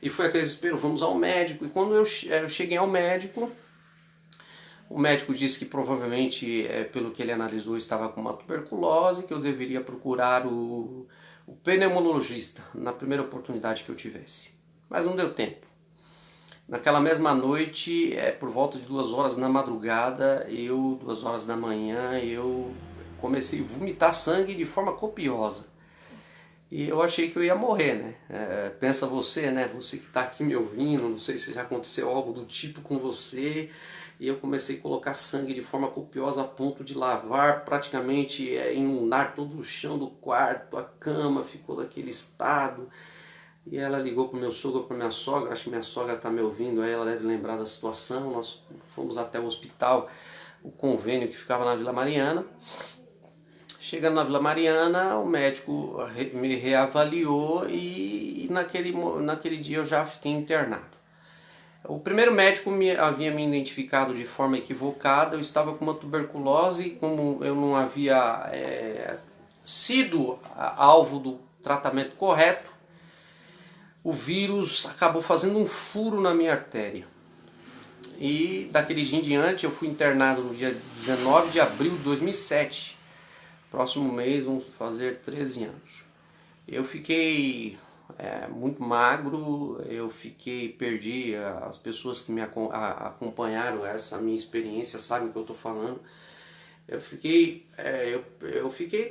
E foi aquele desespero, vamos ao médico. E quando eu cheguei ao médico, o médico disse que provavelmente, pelo que ele analisou, eu estava com uma tuberculose, que eu deveria procurar o pneumologista na primeira oportunidade que eu tivesse. Mas não deu tempo. Naquela mesma noite, por volta de 2 horas da madrugada, 2 horas da manhã, eu comecei a vomitar sangue de forma copiosa. E eu achei que eu ia morrer, né? Pensa você, né? Você que está aqui me ouvindo, não sei se já aconteceu algo do tipo com você. E eu comecei a colocar sangue de forma copiosa a ponto de lavar, praticamente inundar todo o chão do quarto, a cama ficou daquele estado. E ela ligou para o meu sogro, para minha sogra, acho que minha sogra está me ouvindo, aí ela deve lembrar da situação. Nós fomos até o hospital, o convênio que ficava na Vila Mariana. Chegando na Vila Mariana, o médico me reavaliou e naquele dia eu já fiquei internado. O primeiro médico havia me identificado de forma equivocada, eu estava com uma tuberculose, como eu não havia sido alvo do tratamento correto, o vírus acabou fazendo um furo na minha artéria. E daquele dia em diante eu fui internado no dia 19 de abril de 2007. Próximo mês vamos fazer 13 anos. Eu fiquei muito magro, perdi, as pessoas que me acompanharam essa minha experiência sabem o que eu estou falando. Eu fiquei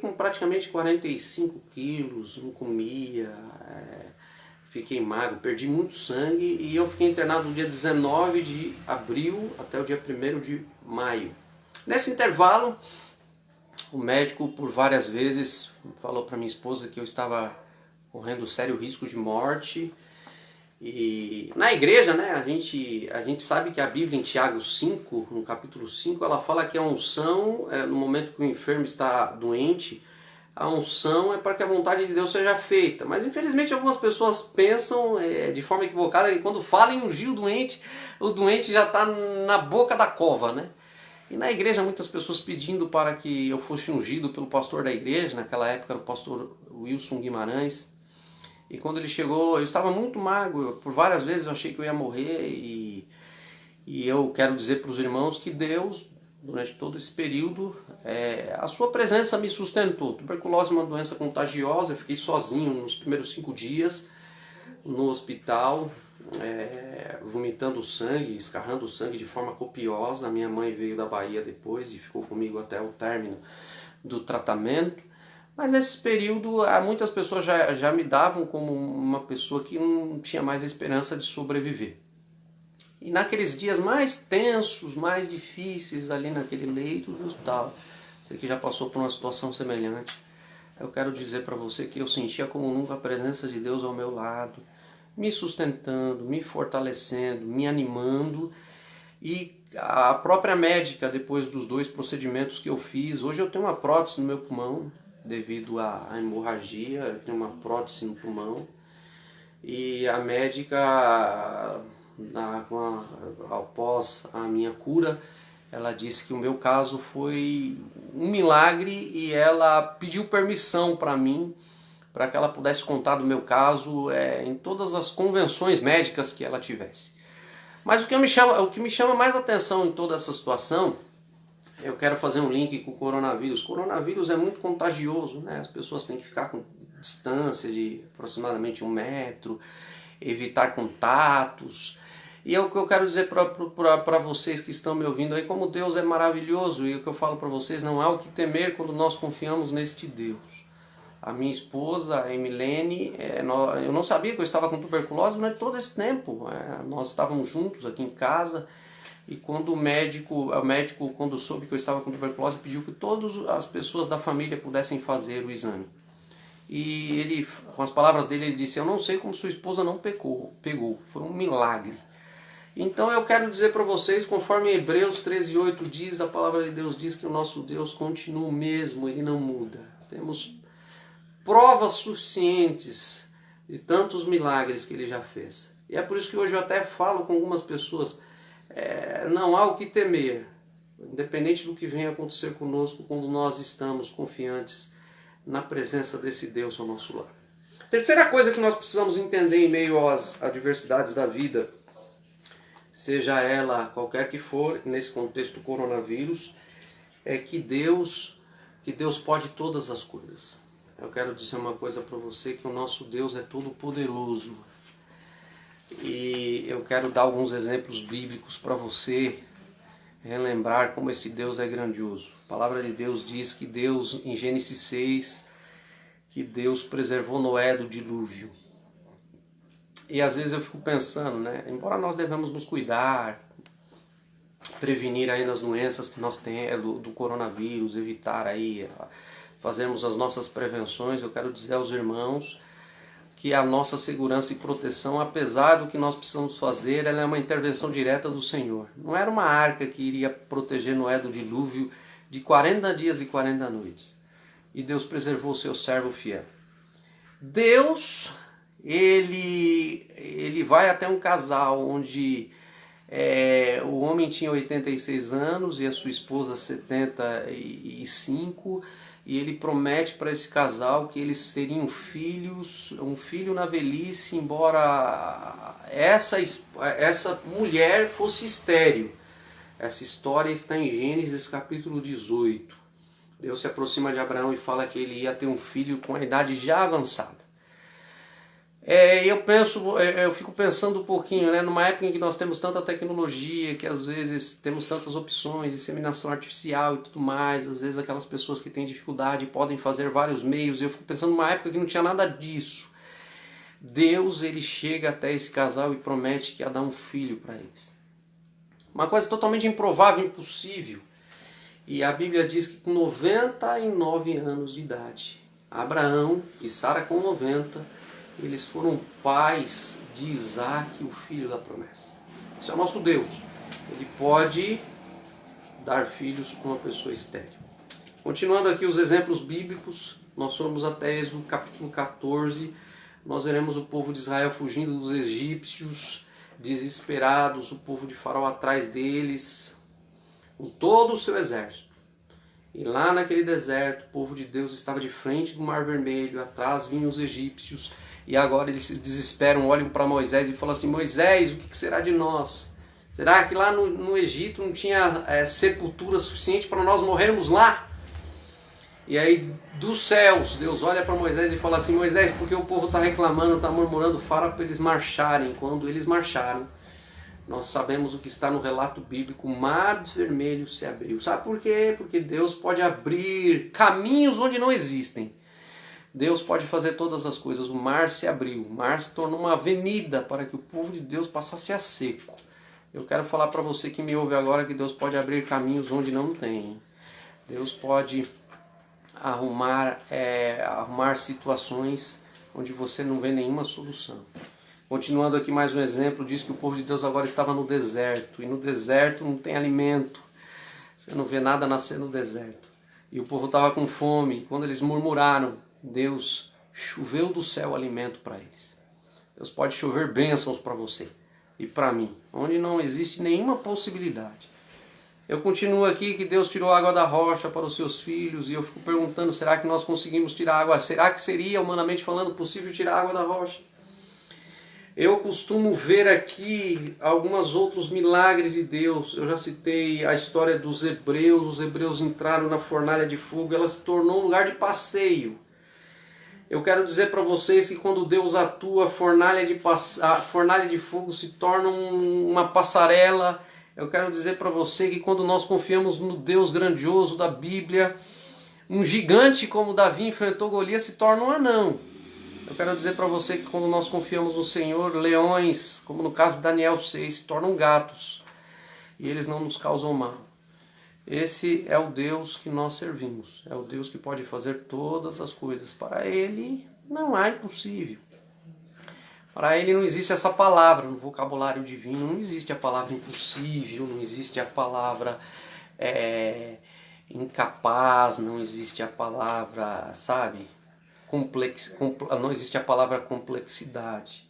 com praticamente 45 quilos, não comia, fiquei magro, perdi muito sangue e eu fiquei internado no dia 19 de abril até o dia 1º de maio. Nesse intervalo, o médico por várias vezes falou para minha esposa que eu estava correndo sério risco de morte E na igreja, né, a gente sabe que a Bíblia em Tiago 5, no capítulo 5, ela fala que a unção, no momento que o enfermo está doente, a unção é para que a vontade de Deus seja feita. Mas infelizmente algumas pessoas pensam de forma equivocada que quando falam em ungir o doente já está na boca da cova, né? E na igreja muitas pessoas pedindo para que eu fosse ungido pelo pastor da igreja, naquela época era o pastor Wilson Guimarães. E quando ele chegou, eu estava muito magro, por várias vezes eu achei que eu ia morrer e eu quero dizer para os irmãos que Deus, durante todo esse período, a sua presença me sustentou. Tuberculose é uma doença contagiosa, eu fiquei sozinho nos primeiros 5 dias no hospital, vomitando sangue, escarrando sangue de forma copiosa. A minha mãe veio da Bahia depois e ficou comigo até o término do tratamento. Mas nesse período, muitas pessoas já me davam como uma pessoa que não tinha mais esperança de sobreviver. E naqueles dias mais tensos, mais difíceis, ali naquele leito do hospital, você que já passou por uma situação semelhante, eu quero dizer para você que eu sentia como nunca a presença de Deus ao meu lado, me sustentando, me fortalecendo, me animando. E a própria médica, depois dos 2 procedimentos que eu fiz, hoje eu tenho uma prótese no meu pulmão, devido à hemorragia, eu tenho uma prótese no pulmão. E a médica, após a minha cura, ela disse que o meu caso foi um milagre e ela pediu permissão para mim, para que ela pudesse contar do meu caso em todas as convenções médicas que ela tivesse. Mas o que me chama mais atenção em toda essa situação, eu quero fazer um link com o coronavírus. O coronavírus é muito contagioso, né? As pessoas têm que ficar com distância de aproximadamente 1 metro, evitar contatos. E é o que eu quero dizer para vocês que estão me ouvindo aí, como Deus é maravilhoso. E o que eu falo para vocês, não há o que temer quando nós confiamos neste Deus. A minha esposa, a Emilene, eu não sabia que eu estava com tuberculose durante todo esse tempo. Nós estávamos juntos aqui em casa. E quando o médico, quando soube que eu estava com tuberculose, pediu que todas as pessoas da família pudessem fazer o exame. E ele, com as palavras dele, ele disse: eu não sei como sua esposa não pegou. Foi um milagre. Então eu quero dizer para vocês, conforme Hebreus 13:8 diz, a palavra de Deus diz que o nosso Deus continua o mesmo, Ele não muda. Temos provas suficientes de tantos milagres que Ele já fez. E é por isso que hoje eu até falo com algumas pessoas, não há o que temer, independente do que venha acontecer conosco, quando nós estamos confiantes na presença desse Deus ao nosso lado. Terceira coisa que nós precisamos entender em meio às adversidades da vida, seja ela qualquer que for, nesse contexto do coronavírus, é que Deus pode todas as coisas. Eu quero dizer uma coisa para você, que o nosso Deus é todo poderoso. E eu quero dar alguns exemplos bíblicos para você relembrar como esse Deus é grandioso. A palavra de Deus diz que Deus, em Gênesis 6, que Deus preservou Noé do dilúvio. E às vezes eu fico pensando, né? Embora nós devemos nos cuidar, prevenir aí nas doenças que nós temos, do coronavírus, evitar aí, fazermos as nossas prevenções, eu quero dizer aos irmãos que a nossa segurança e proteção, apesar do que nós precisamos fazer, ela é uma intervenção direta do Senhor. Não era uma arca que iria proteger Noé do dilúvio de 40 dias e 40 noites. E Deus preservou o seu servo fiel. Deus, ele vai até um casal onde o homem tinha 86 anos e a sua esposa 75, e ele promete para esse casal que eles teriam filhos, um filho na velhice, embora essa mulher fosse estéril. Essa história está em Gênesis capítulo 18. Deus se aproxima de Abraão e fala que ele ia ter um filho com a idade já avançada. Eu fico pensando um pouquinho, né, numa época em que nós temos tanta tecnologia, que às vezes temos tantas opções, inseminação artificial e tudo mais, às vezes aquelas pessoas que têm dificuldade podem fazer vários meios. Eu fico pensando numa época que não tinha nada disso. Deus, ele chega até esse casal e promete que ia dar um filho para eles. Uma coisa totalmente improvável, impossível. E a Bíblia diz que com 99 anos de idade, Abraão e Sara com 90, eles foram pais de Isaac, o filho da promessa. Esse é o nosso Deus. Ele pode dar filhos para uma pessoa estéril. Continuando aqui os exemplos bíblicos, nós somos até Êxodo capítulo 14, nós veremos o povo de Israel fugindo dos egípcios, desesperados, o povo de Faraó atrás deles, com todo o seu exército. E lá naquele deserto, o povo de Deus estava de frente do Mar Vermelho, atrás vinham os egípcios, e agora eles se desesperam, olham para Moisés e falam assim: Moisés, o que será de nós? Será que lá no Egito não tinha sepultura suficiente para nós morrermos lá? E aí dos céus, Deus olha para Moisés e fala assim: Moisés, porque o povo está reclamando, está murmurando, fala para eles marcharem. Quando eles marcharam, nós sabemos o que está no relato bíblico, o Mar Vermelho se abriu. Sabe por quê? Porque Deus pode abrir caminhos onde não existem. Deus pode fazer todas as coisas. O mar se abriu, o mar se tornou uma avenida para que o povo de Deus passasse a seco. Eu quero falar para você que me ouve agora que Deus pode abrir caminhos onde não tem. Deus pode arrumar situações onde você não vê nenhuma solução. Continuando aqui mais um exemplo, diz que o povo de Deus agora estava no deserto, e no deserto não tem alimento, você não vê nada nascer no deserto. E o povo estava com fome, e quando eles murmuraram, Deus choveu do céu alimento para eles. Deus pode chover bênçãos para você e para mim, onde não existe nenhuma possibilidade. Eu continuo aqui que Deus tirou a água da rocha para os seus filhos, e eu fico perguntando, será que nós conseguimos tirar água? Será que seria, humanamente falando, possível tirar a água da rocha? Eu costumo ver aqui alguns outros milagres de Deus. Eu já citei a história dos hebreus. Os hebreus entraram na fornalha de fogo, ela se tornou um lugar de passeio. Eu quero dizer para vocês que quando Deus atua, a fornalha de fogo se torna uma passarela. Eu quero dizer para você que quando nós confiamos no Deus grandioso da Bíblia, um gigante como Davi enfrentou Golias se torna um anão. Eu quero dizer para você que quando nós confiamos no Senhor, leões, como no caso de Daniel 6, se tornam gatos. E eles não nos causam mal. Esse é o Deus que nós servimos. É o Deus que pode fazer todas as coisas. Para Ele não há impossível. Para Ele não existe essa palavra no vocabulário divino. Não existe a palavra impossível, não existe a palavra incapaz, não existe a palavra, sabe, não existe a palavra complexidade.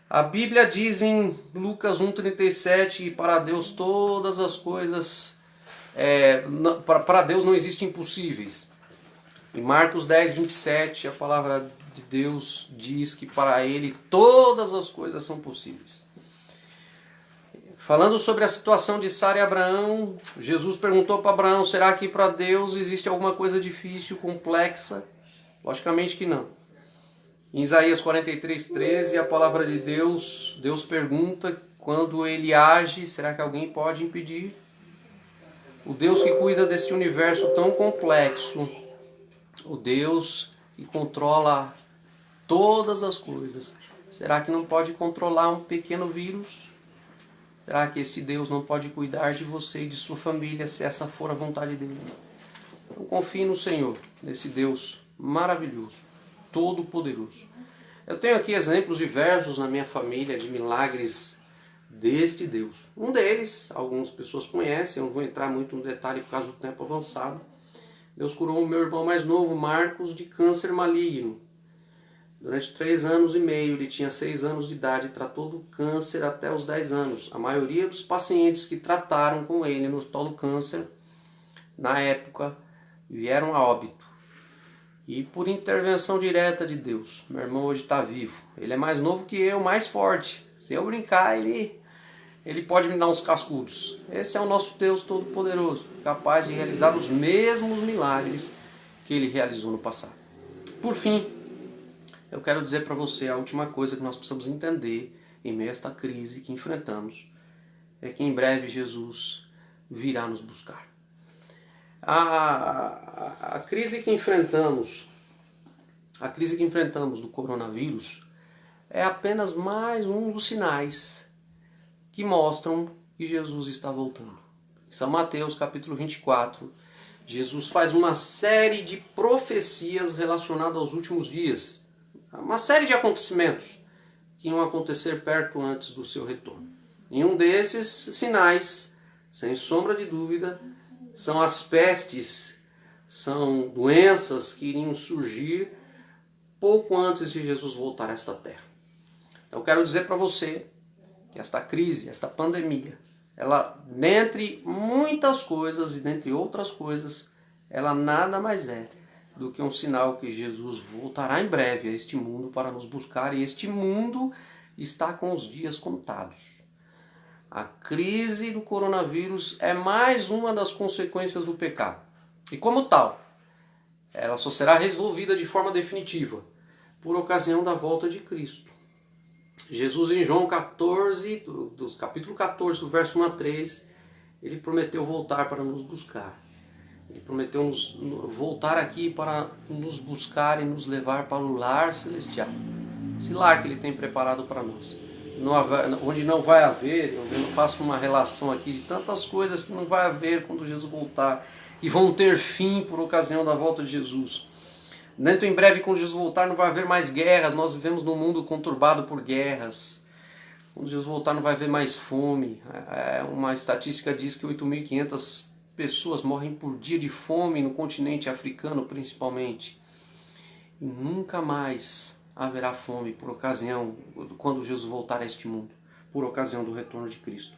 A Bíblia diz em Lucas 1,37 que para Deus todas as coisas, para Deus não existem impossíveis. Em Marcos 10,27 a palavra de Deus diz que para Ele todas as coisas são possíveis. Falando sobre a situação de Sara e Abraão, Jesus perguntou para Abraão: será que para Deus existe alguma coisa difícil, complexa? Logicamente que não. Em Isaías 43,13, a palavra de Deus pergunta, quando Ele age, será que alguém pode impedir? O Deus que cuida desse universo tão complexo, o Deus que controla todas as coisas, será que não pode controlar um pequeno vírus? Será que este Deus não pode cuidar de você e de sua família, se essa for a vontade dele? Então confie no Senhor, nesse Deus maravilhoso, todo-poderoso. Eu tenho aqui exemplos diversos na minha família de milagres deste Deus. Um deles, algumas pessoas conhecem, eu não vou entrar muito no detalhe por causa do tempo avançado. Deus curou o meu irmão mais novo, Marcos, de câncer maligno. Durante 3 anos e meio, ele tinha 6 anos de idade, tratou do câncer até os 10 anos. A maioria dos pacientes que trataram com ele no tal do câncer, na época, vieram a óbito. E por intervenção direta de Deus, meu irmão hoje está vivo. Ele é mais novo que eu, mais forte. Se eu brincar, ele pode me dar uns cascudos. Esse é o nosso Deus Todo-Poderoso, capaz de realizar os mesmos milagres que Ele realizou no passado. Por fim, eu quero dizer para você a última coisa que nós precisamos entender em meio a esta crise que enfrentamos, é que em breve Jesus virá nos buscar. A crise que enfrentamos do coronavírus é apenas mais um dos sinais que mostram que Jesus está voltando. Em São Mateus, capítulo 24, Jesus faz uma série de profecias relacionadas aos últimos dias. uma série de acontecimentos que iam acontecer perto antes do seu retorno. E um desses sinais, sem sombra de dúvida, são as pestes, são doenças que iriam surgir pouco antes de Jesus voltar a esta terra. Então eu quero dizer para você que esta crise, esta pandemia, ela, dentre muitas coisas e dentre outras coisas, ela nada mais é do que um sinal que Jesus voltará em breve a este mundo para nos buscar, e este mundo está com os dias contados. A crise do coronavírus é mais uma das consequências do pecado. E como tal, ela só será resolvida de forma definitiva por ocasião da volta de Cristo. Jesus, em João 14, do capítulo 14, do verso 1 a 3, ele prometeu voltar para nos buscar. Ele prometeu voltar aqui para nos buscar e nos levar para o lar celestial. Esse lar que ele tem preparado para nós. Onde não vai haver, eu não faço uma relação aqui de tantas coisas que não vai haver quando Jesus voltar e vão ter fim por ocasião da volta de Jesus. Dentro em breve, quando Jesus voltar, não vai haver mais guerras. Nós vivemos num mundo conturbado por guerras. Quando Jesus voltar, não vai haver mais fome. Uma estatística diz que 8.500 pessoas morrem por dia de fome no continente africano, principalmente. E nunca mais haverá fome por ocasião, quando Jesus voltar a este mundo, por ocasião do retorno de Cristo.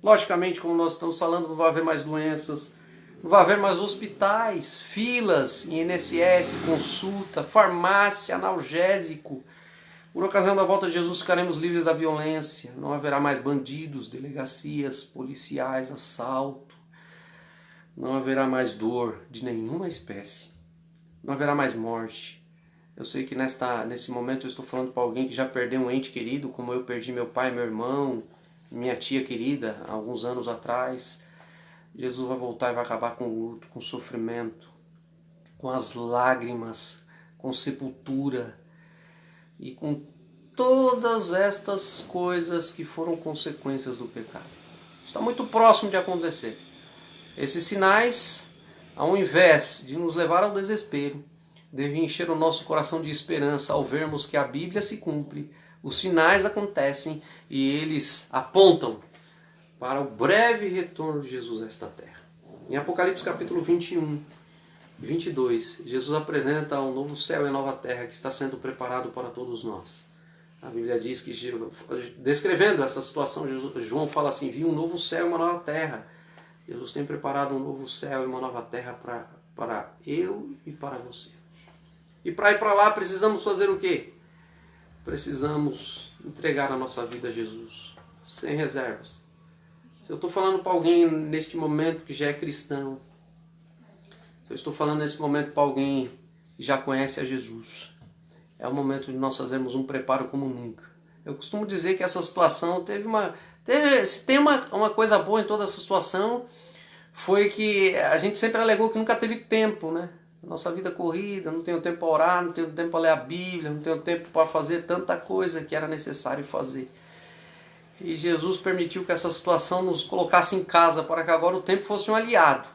Logicamente, como nós estamos falando, não vai haver mais doenças, não vai haver mais hospitais, filas, INSS, consulta, farmácia, analgésico. Por ocasião da volta de Jesus, ficaremos livres da violência. Não haverá mais bandidos, delegacias, policiais, assalto. Não haverá mais dor de nenhuma espécie. Não haverá mais morte. Eu sei que nesse momento eu estou falando para alguém que já perdeu um ente querido, como eu perdi meu pai, meu irmão, minha tia querida, há alguns anos atrás. Jesus vai voltar e vai acabar com o luto, com o sofrimento, com as lágrimas, com sepultura e com todas estas coisas que foram consequências do pecado. Está muito próximo de acontecer. Esses sinais, ao invés de nos levar ao desespero, devem encher o nosso coração de esperança ao vermos que a Bíblia se cumpre, os sinais acontecem e eles apontam para o breve retorno de Jesus a esta terra. Em Apocalipse capítulo 21, 22, Jesus apresenta um novo céu e nova terra que está sendo preparado para todos nós. A Bíblia diz que, descrevendo essa situação, João fala assim: vi um novo céu e uma nova terra. Jesus tem preparado um novo céu e uma nova terra para eu e para você. E para ir para lá precisamos fazer o quê? Precisamos entregar a nossa vida a Jesus, sem reservas. Se eu estou falando para alguém neste momento que já é cristão, se eu estou falando nesse momento para alguém que já conhece a Jesus, é o momento de nós fazermos um preparo como nunca. Eu costumo dizer que essa situação se tem uma coisa boa em toda essa situação, foi que a gente sempre alegou que nunca teve tempo, né? Nossa vida corrida, não tenho tempo para orar, não tenho tempo para ler a Bíblia, não tenho tempo para fazer tanta coisa que era necessário fazer. E Jesus permitiu que essa situação nos colocasse em casa para que agora o tempo fosse um aliado.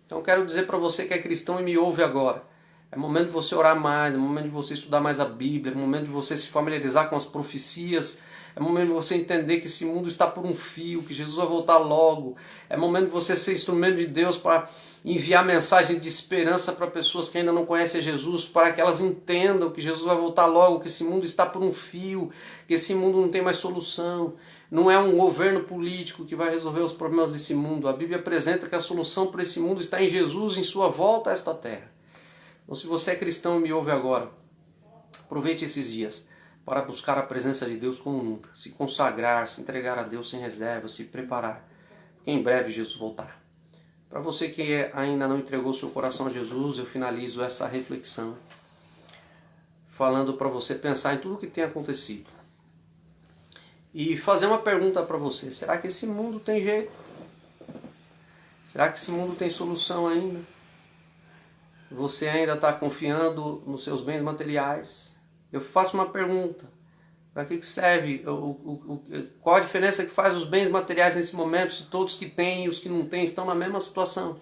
Então eu quero dizer para você que é cristão e me ouve agora. É momento de você orar mais, é momento de você estudar mais a Bíblia, é momento de você se familiarizar com as profecias, é momento de você entender que esse mundo está por um fio, que Jesus vai voltar logo. É momento de você ser instrumento de Deus para enviar mensagem de esperança para pessoas que ainda não conhecem Jesus, para que elas entendam que Jesus vai voltar logo, que esse mundo está por um fio, que esse mundo não tem mais solução. Não é um governo político que vai resolver os problemas desse mundo. A Bíblia apresenta que a solução para esse mundo está em Jesus, em sua volta a esta terra. Então, se você é cristão e me ouve agora, aproveite esses dias para buscar a presença de Deus como nunca, se consagrar, se entregar a Deus sem reserva, se preparar, porque em breve Jesus voltará. Para você que ainda não entregou seu coração a Jesus, eu finalizo essa reflexão falando para você pensar em tudo o que tem acontecido e fazer uma pergunta para você: será que esse mundo tem jeito? Será que esse mundo tem solução ainda? Você ainda está confiando nos seus bens materiais? Eu faço uma pergunta: para que serve? Qual a diferença que faz os bens materiais nesse momento, se todos que têm e os que não têm estão na mesma situação?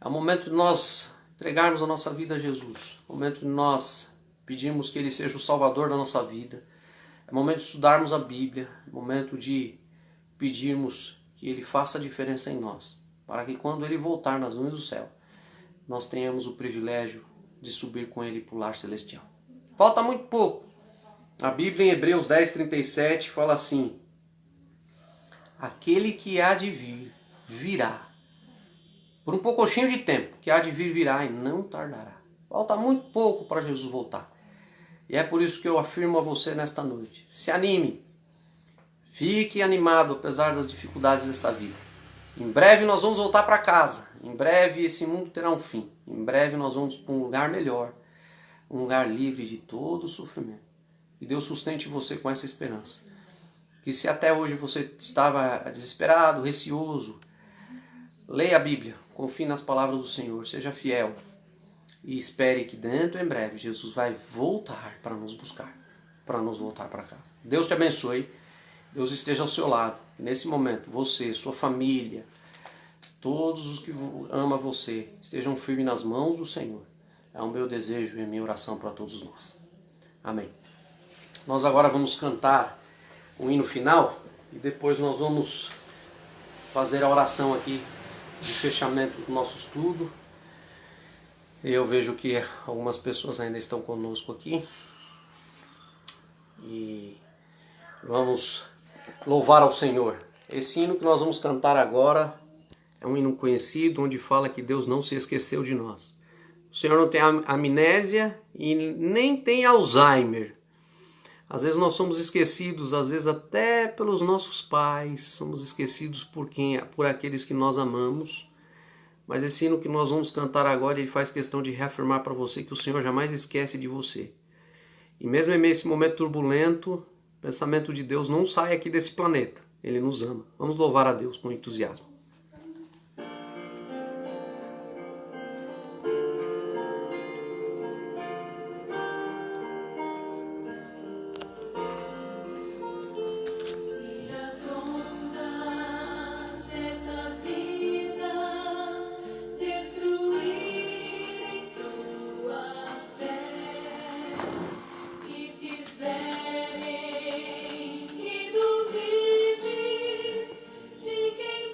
É o momento de nós entregarmos a nossa vida a Jesus. É o momento de nós Pedimos que Ele seja o Salvador da nossa vida. É momento de estudarmos a Bíblia, é momento de pedirmos que Ele faça a diferença em nós, para que quando Ele voltar nas nuvens do céu, nós tenhamos o privilégio de subir com Ele para o lar celestial. Falta muito pouco. A Bíblia em Hebreus 10:37 fala assim: aquele que há de vir, virá. Por um pouquinho de tempo, que há de vir, virá e não tardará. Falta muito pouco para Jesus voltar. E é por isso que eu afirmo a você nesta noite: se anime, fique animado apesar das dificuldades desta vida. Em breve nós vamos voltar para casa, em breve esse mundo terá um fim, em breve nós vamos para um lugar melhor, um lugar livre de todo o sofrimento. Que Deus sustente você com essa esperança. Que se até hoje você estava desesperado, receoso, leia a Bíblia, confie nas palavras do Senhor, seja fiel. E espere que dentro em breve Jesus vai voltar para nos buscar, para nos voltar para casa. Deus te abençoe, Deus esteja ao seu lado. Nesse momento, você, sua família, todos os que amam você, estejam firmes nas mãos do Senhor. É o meu desejo e a minha oração para todos nós. Amém. Nós agora vamos cantar um hino final e depois nós vamos fazer a oração aqui de fechamento do nosso estudo. Eu vejo que algumas pessoas ainda estão conosco aqui. E vamos louvar ao Senhor. Esse hino que nós vamos cantar agora é um hino conhecido, onde fala que Deus não se esqueceu de nós. O Senhor não tem amnésia e nem tem Alzheimer. Às vezes nós somos esquecidos, às vezes até pelos nossos pais, somos esquecidos por aqueles que nós amamos. Mas esse hino que nós vamos cantar agora, ele faz questão de reafirmar para você que o Senhor jamais esquece de você. E mesmo em meio a esse momento turbulento, o pensamento de Deus não sai aqui desse planeta. Ele nos ama. Vamos louvar a Deus com entusiasmo. De quem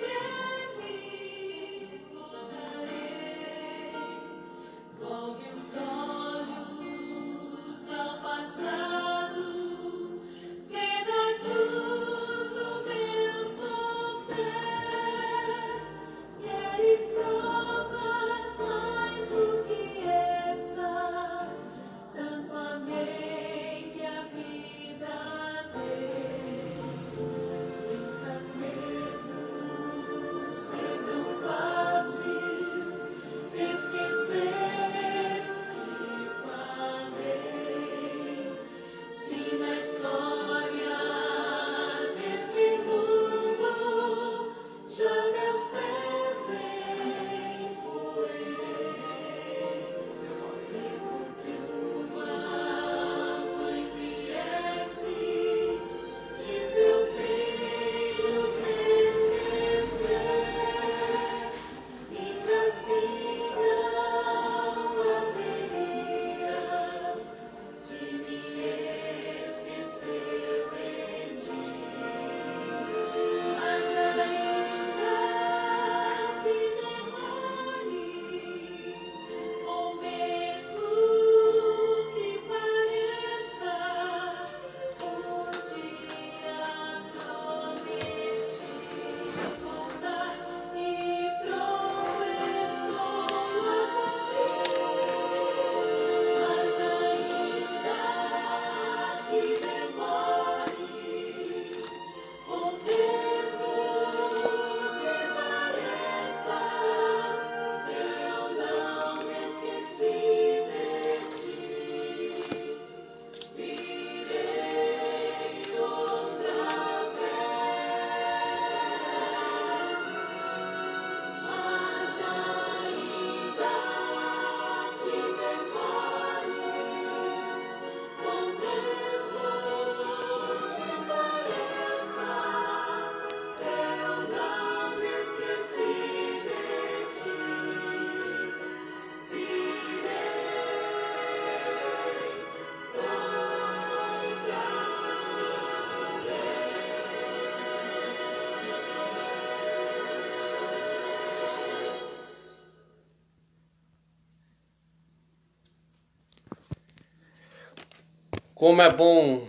Como é bom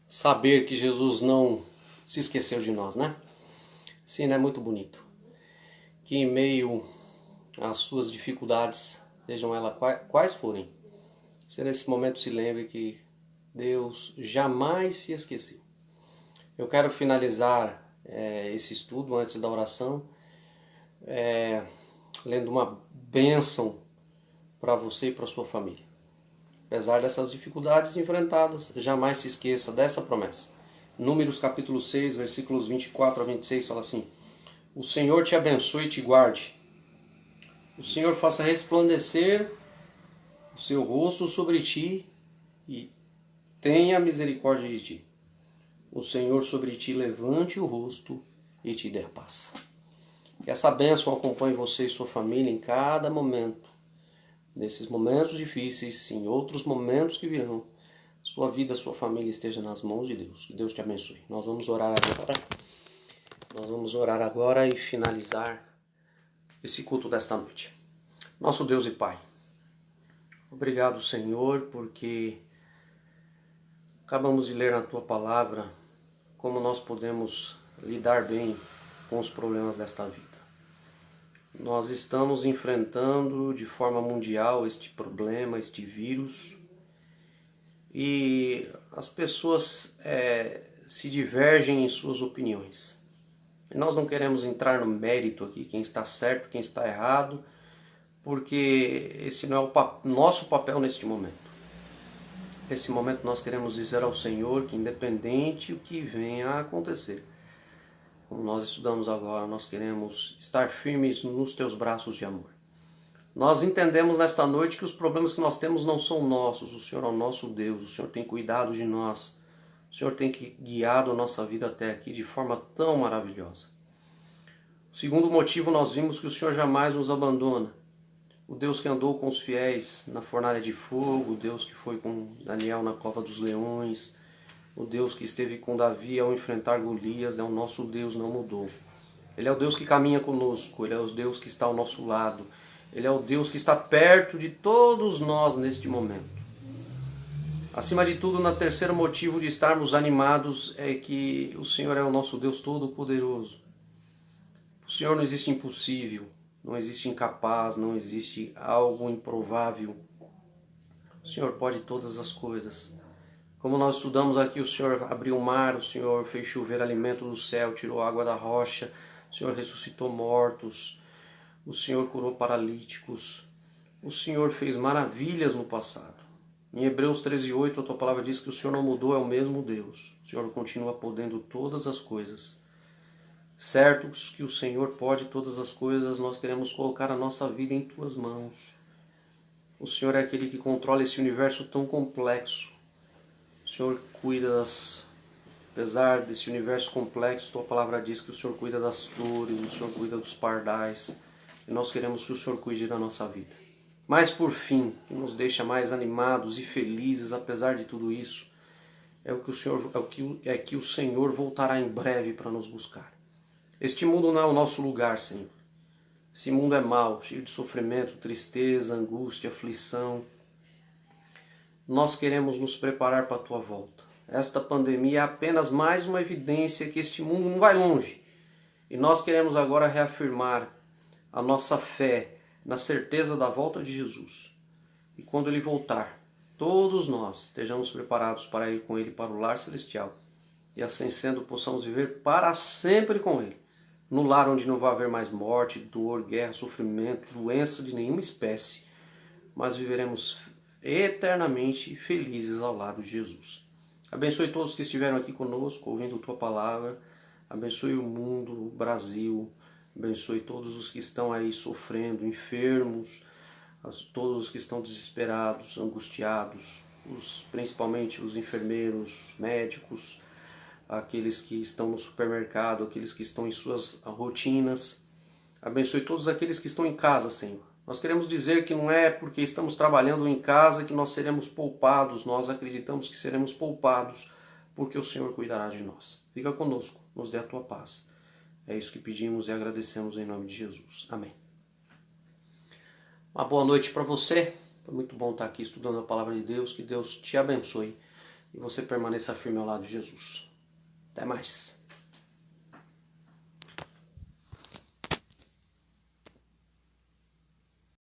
saber que Jesus não se esqueceu de nós, né? Sim, é muito bonito. Que em meio às suas dificuldades, sejam elas quais forem, você nesse momento se lembre que Deus jamais se esqueceu. Eu quero finalizar esse estudo antes da oração, lendo uma bênção para você e para sua família. Apesar dessas dificuldades enfrentadas, jamais se esqueça dessa promessa. Números capítulo 6, versículos 24 a 26 fala assim: O Senhor te abençoe e te guarde. O Senhor faça resplandecer o seu rosto sobre ti e tenha misericórdia de ti. O Senhor sobre ti levante o rosto e te dê a paz. Que essa bênção acompanhe você e sua família em cada momento. Nesses momentos difíceis, em outros momentos que virão, sua vida, sua família esteja nas mãos de Deus. Que Deus te abençoe. Nós vamos orar agora e finalizar esse culto desta noite. Nosso Deus e Pai, obrigado, Senhor, porque acabamos de ler na Tua Palavra como nós podemos lidar bem com os problemas desta vida. Nós estamos enfrentando de forma mundial este problema, este vírus, e as pessoas se divergem em suas opiniões. E nós não queremos entrar no mérito aqui, quem está certo, quem está errado, porque esse não é o nosso papel neste momento. Nesse momento nós queremos dizer ao Senhor que independente do que venha a acontecer, como nós estudamos agora, nós queremos estar firmes nos Teus braços de amor. Nós entendemos nesta noite que os problemas que nós temos não são nossos, o Senhor é o nosso Deus, o Senhor tem cuidado de nós, o Senhor tem guiado a nossa vida até aqui de forma tão maravilhosa. O segundo motivo, nós vimos que o Senhor jamais nos abandona. O Deus que andou com os fiéis na fornalha de fogo, o Deus que foi com Daniel na cova dos leões, o Deus que esteve com Davi ao enfrentar Golias, é o nosso Deus, não mudou. Ele é o Deus que caminha conosco, Ele é o Deus que está ao nosso lado, Ele é o Deus que está perto de todos nós neste momento. Acima de tudo, no terceiro motivo de estarmos animados é que o Senhor é o nosso Deus Todo-Poderoso. O Senhor não existe impossível, não existe incapaz, não existe algo improvável. O Senhor pode todas as coisas. Como nós estudamos aqui, o Senhor abriu o mar, o Senhor fez chover alimento do céu, tirou água da rocha, o Senhor ressuscitou mortos, o Senhor curou paralíticos, o Senhor fez maravilhas no passado. Em Hebreus 13:8 a tua palavra diz que o Senhor não mudou, é o mesmo Deus. O Senhor continua podendo todas as coisas. Certos que o Senhor pode todas as coisas, nós queremos colocar a nossa vida em tuas mãos. O Senhor é aquele que controla esse universo tão complexo. O Senhor cuida apesar desse universo complexo, tua palavra diz que o Senhor cuida das flores, o Senhor cuida dos pardais, e nós queremos que o Senhor cuide da nossa vida. Mas por fim, que nos deixa mais animados e felizes apesar de tudo isso, é que o Senhor voltará em breve para nos buscar. Este mundo não é o nosso lugar, Senhor. Esse mundo é mau, cheio de sofrimento, tristeza, angústia, aflição. Nós queremos nos preparar para a tua volta. Esta pandemia é apenas mais uma evidência que este mundo não vai longe. E nós queremos agora reafirmar a nossa fé na certeza da volta de Jesus. E quando Ele voltar, todos nós estejamos preparados para ir com Ele para o lar celestial. E assim sendo, possamos viver para sempre com Ele. No lar onde não vai haver mais morte, dor, guerra, sofrimento, doença de nenhuma espécie. Mas viveremos eternamente felizes ao lado de Jesus. Abençoe todos que estiveram aqui conosco, ouvindo Tua Palavra. Abençoe o mundo, o Brasil. Abençoe todos os que estão aí sofrendo, enfermos, todos os que estão desesperados, angustiados, principalmente os enfermeiros, médicos, aqueles que estão no supermercado, aqueles que estão em suas rotinas. Abençoe todos aqueles que estão em casa, Senhor. Nós queremos dizer que não é porque estamos trabalhando em casa que nós seremos poupados, nós acreditamos que seremos poupados porque o Senhor cuidará de nós. Fica conosco, nos dê a Tua paz. É isso que pedimos e agradecemos em nome de Jesus. Amém. Uma boa noite para você. Foi muito bom estar aqui estudando a palavra de Deus. Que Deus te abençoe e você permaneça firme ao lado de Jesus. Até mais.